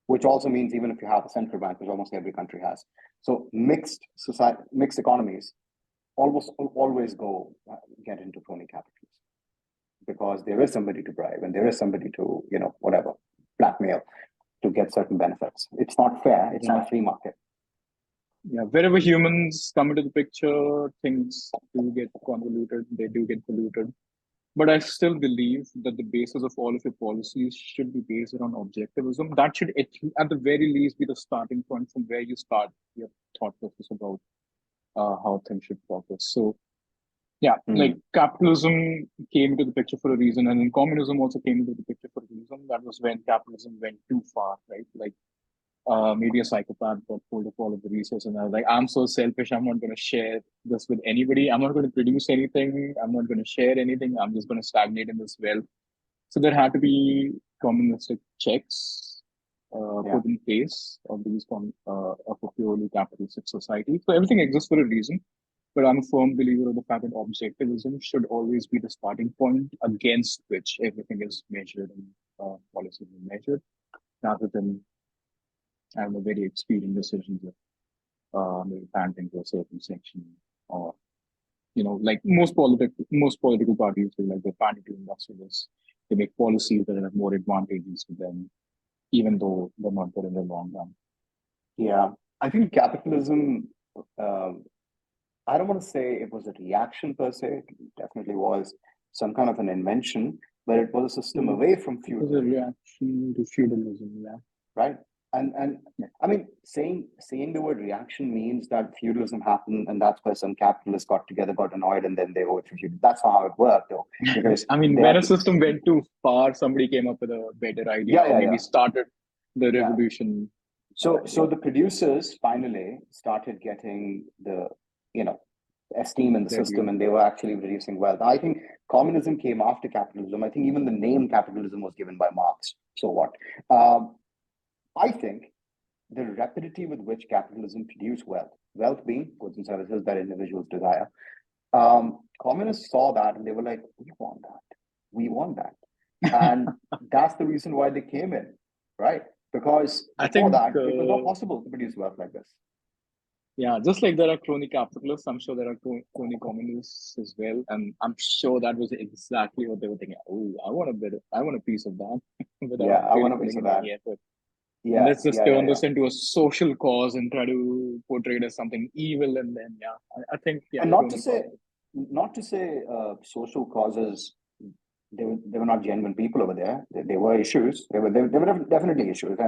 which also means even if you have a central bank, which almost every country has, so mixed economies almost always get into crony capitalism, because there is somebody to bribe and there is somebody to, blackmail to get certain benefits. It's not fair. It's not a free market. Yeah, wherever humans come into the picture, things do get convoluted, they do get polluted. But I still believe that the basis of all of your policies should be based on objectivism. That should, at the very least, be the starting point from where you start your thought process about how things should progress. So, yeah, like capitalism came into the picture for a reason, and then communism also came into the picture for a reason. That was when capitalism went too far, right? Like maybe a psychopath got hold of all of the resources, and I was like, I'm so selfish, I'm not going to share this with anybody. I'm not going to produce anything. I'm not going to share anything. I'm just going to stagnate in this well. So there had to be communistic checks put in place of these of a purely capitalistic society. So everything exists for a reason. But I'm a firm believer of the fact that objectivism should always be the starting point against which everything is measured and policies are measured, rather than very expedient decisions of maybe pandering to a certain section, or like most political parties do, like they pander to industrialists. They make policies that have more advantages to them, even though they're not good in the long run. Yeah, I think capitalism. I don't want to say it was a reaction per se. It definitely was some kind of an invention, but it was a system away from feudalism. It was a reaction to feudalism, yeah. Right. And I mean, saying the word reaction means that feudalism happened, and that's why some capitalists got together, got annoyed, and then they voted for feudalism. That's not how it worked, though, because I mean, they when had a to. system went too far, somebody came up with a better idea, Yeah, or yeah, maybe yeah, started the yeah. revolution. So the producers finally started getting the, you know, esteem in the Their system, view. and they were actually reducing wealth. I think communism came after capitalism. I think even the name capitalism was given by Marx. So what? I think the rapidity with which capitalism produced wealth being goods and services that individuals desire, communists saw that and they were like, we want that. And that's the reason why they came in, right? Because I before think, that, it was not possible to produce wealth like this. yeah, just like there are crony capitalists, I'm sure there are crony communists as well, and I'm sure that was exactly what they were thinking. Oh, I want a piece of that, Yeah, without I really want a piece putting of in that. any effort. And Yeah, let's just yeah, yeah, turn yeah. this into a social cause and try to portray it as something evil, and then yeah, I think yeah, And not to crony say, communists. social causes. They were not genuine people over there. They were issues. They were definitely issues,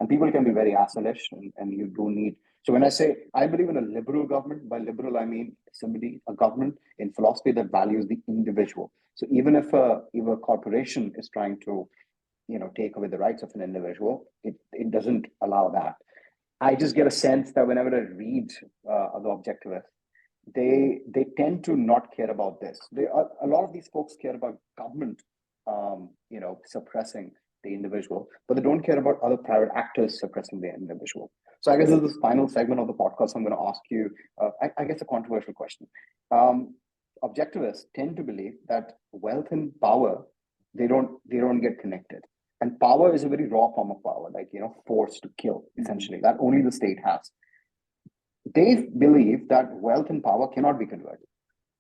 and people can be very assholeish, and you do need. So when I say I believe in a liberal government, by liberal I mean a government in philosophy that values the individual. So even if a corporation is trying to, take away the rights of an individual, it doesn't allow that. I just get a sense that whenever I read the Objectivists, they tend to not care about this. They are, a lot of these folks care about government, suppressing the individual, but they don't care about other private actors suppressing the individual. So I guess this is the final segment of the podcast. I'm going to ask you, I guess, a controversial question. Objectivists tend to believe that wealth and power they don't get connected, and power is a very raw form of power, like force to kill, essentially, that only the state has. They believe that wealth and power cannot be converted.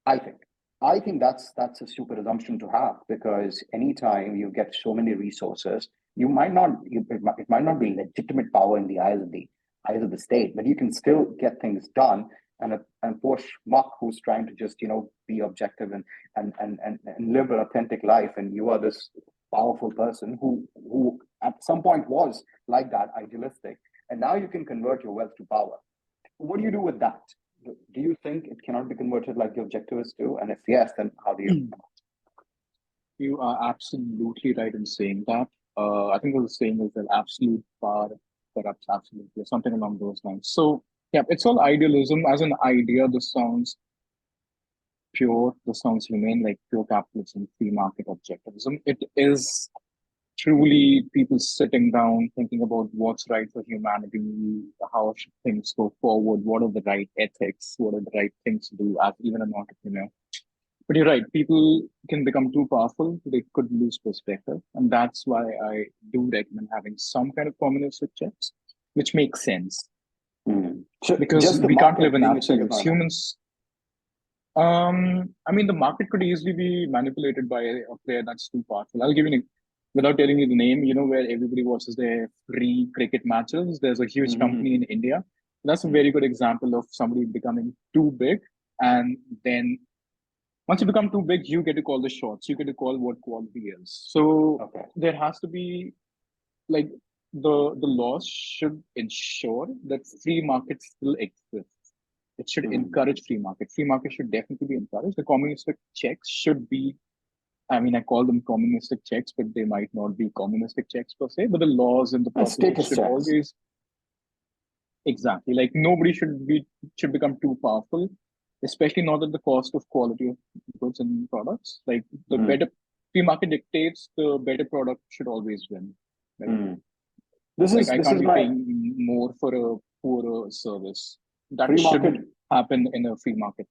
I think. I think that's a super assumption to have, because anytime you get so many resources, it might not be legitimate power in the eyes of the state, but you can still get things done. And poor schmuck who's trying to just be objective and live an authentic life, and you are this powerful person who at some point was like that, idealistic, and now you can convert your wealth to power. What do you do with that? Do you think it cannot be converted like the objectivists do? And if yes, then how do you? You are absolutely right in saying that. I think what the saying is that absolute power corrupts absolutely, or something along those lines. So, yeah, it's all idealism. As an idea, this sounds pure, this sounds humane, like pure capitalism, free market objectivism. It is truly people sitting down, thinking about what's right for humanity, how should things go forward, what are the right ethics, what are the right things to do as even an entrepreneur. But you're right, people can become too powerful, they could lose perspective. And that's why I do recommend having some kind of communistic checks, which makes sense. So Because just the we can't live market in being a check is absolutes. not enough. Humans, I mean, the market could easily be manipulated by a player that's too powerful. I'll give you, without telling you the name, where everybody watches their free cricket matches. There's a huge company in India. That's a very good example of somebody becoming too big. And then once you become too big, you get to call the shots. You get to call what quality is. So Okay. there has to be, like, the laws should ensure that free market still exists. It should encourage free market. Free market should definitely be encouraged. The communistic checks should be, I mean, I call them communistic checks, but they might not be communistic checks per se. But the laws and the And processes status should checks. always, exactly, like nobody should become too powerful, especially not at the cost of quality of goods and products. Like the better free market dictates, the better product should always win. Like, This like is I this can't is be my paying more for a poorer service. That free market. shouldn't happen in a free market.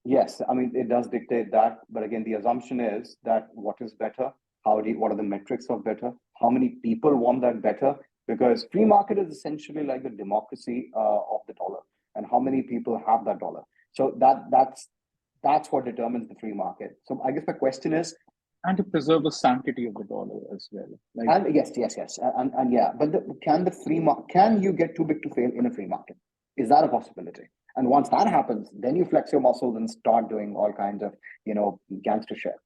Yes, I mean it does dictate that, but again, the assumption is that what is better? What are the metrics of better? How many people want that better? Because free market is essentially like the democracy of the dollar, and how many people have that dollar. So that's what determines the free market. So I guess my question is, And to preserve the sanctity of the dollar as well. Like, and yes, and yeah, but can the free market, can you get too big to fail in a free market? Is that a possibility? And once that happens, then you flex your muscles and start doing all kinds of gangster shit.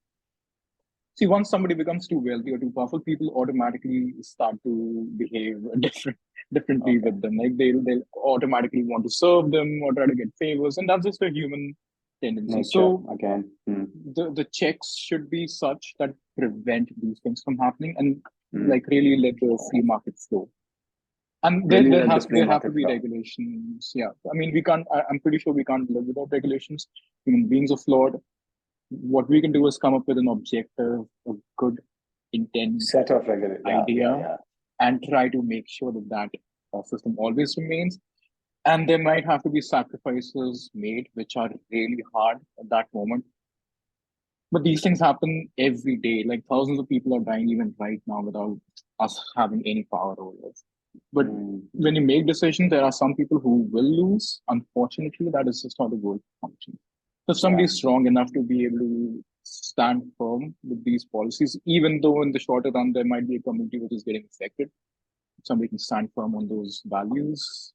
see, once somebody becomes too wealthy or too powerful, people automatically start to behave different. differently Okay. with them. Like they'll automatically want to serve them or try to get favors, and that's just a human tendency. Nature So again. the checks should be such that prevent these things from happening and Mm. like really let the free market flow. And Really let the free there have to market be flow. regulations. Yeah, I mean we can't. I'm pretty sure we can't live without regulations. Human beings are flawed. What we can do is come up with an objective, a good intent Set of regular. idea, and try to make sure that system always remains. And there might have to be sacrifices made, which are really hard at that moment. But these things happen every day. Like thousands of people are dying even right now without us having any power over it. But when you make decisions, there are some people who will lose. Unfortunately, that is just how the world functions. So if somebody's strong enough to be able to stand firm with these policies, even though in the shorter run there might be a community which is getting affected, somebody can stand firm on those values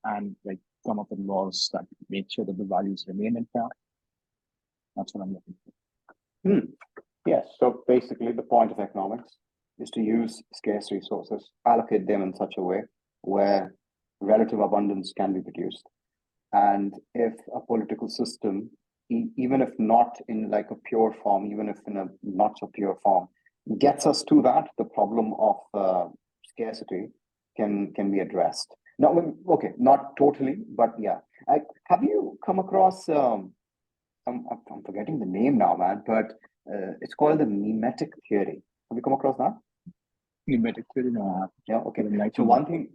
and like come up with laws that make sure that the values remain intact. That's what I'm looking for. Yes. So basically, the point of economics is to use scarce resources, allocate them in such a way where relative abundance can be produced. And if a political system, even if not in like a pure form, even if in a not so pure form, gets us to that, the problem of scarcity can be addressed. Now, okay, not totally, but yeah. Have you come across? I'm forgetting the name now, man, but it's called the mimetic theory. Have you come across that? Mimetic theory, no. Yeah. Okay. So one thing,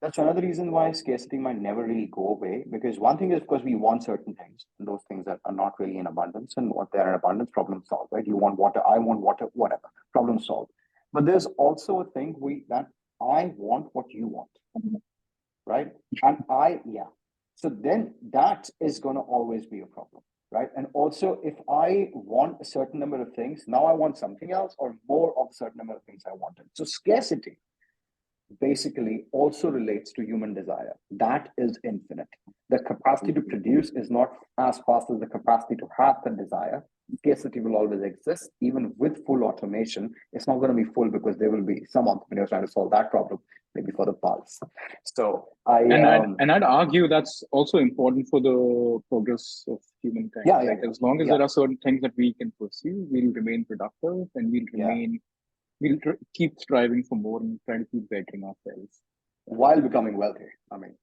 that's another reason why scarcity might never really go away. Because one thing is, of course, we want certain things, and those things that are not really in abundance, and what they're in abundance, problem solved, right? You want water, I want water, whatever, problem solved. But there's also a thing that I want what you want, right? And so then that is going to always be a problem, right? And also, if I want a certain number of things, now I want something else or more of a certain number of things I wanted. So scarcity basically also relates to human desire. That is infinite. The capacity to produce is not as fast as the capacity to have the desire. Scarcity will always exist, even with full automation. It's not going to be full because there will be some entrepreneurs trying to solve that problem, maybe for the pulse. So I'd argue that's also important for the progress of humankind. As long as there are certain things that we can pursue, we'll remain productive and we'll keep striving for more and try to keep bettering ourselves while becoming wealthy. I mean,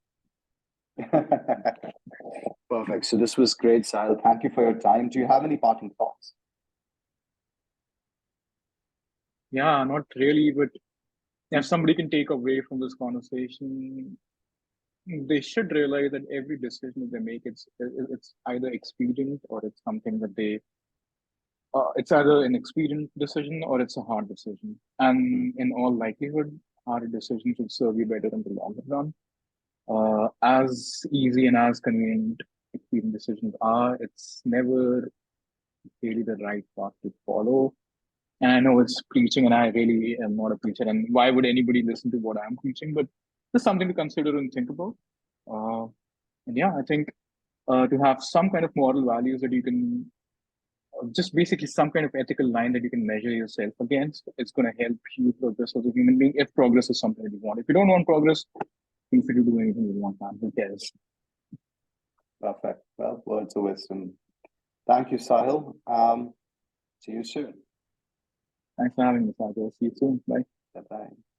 perfect. So this was great, Sahil. Thank you for your time. Do you have any parting thoughts? Yeah, not really, but if somebody can take away from this conversation, they should realize that every decision they make, it's either expedient or it's something that it's either an expedient decision or it's a hard decision. And in all likelihood, hard decisions will serve you better in the longer run. As easy and as convenient expedient decisions are, it's never really the right path to follow. And I know it's preaching, and I really am not a preacher. And why would anybody listen to what I'm preaching? But just something to consider and think about. And yeah, I think to have some kind of moral values that you can just basically some kind of ethical line that you can measure yourself against. It's going to help you progress as a human being if progress is something that you want. If you don't want progress, feel free to do anything you want, man. Who cares? Perfect. Well, words of wisdom. Thank you, Sahil. See you soon. Thanks for having me, Saagar. See you soon. Bye. Bye-bye.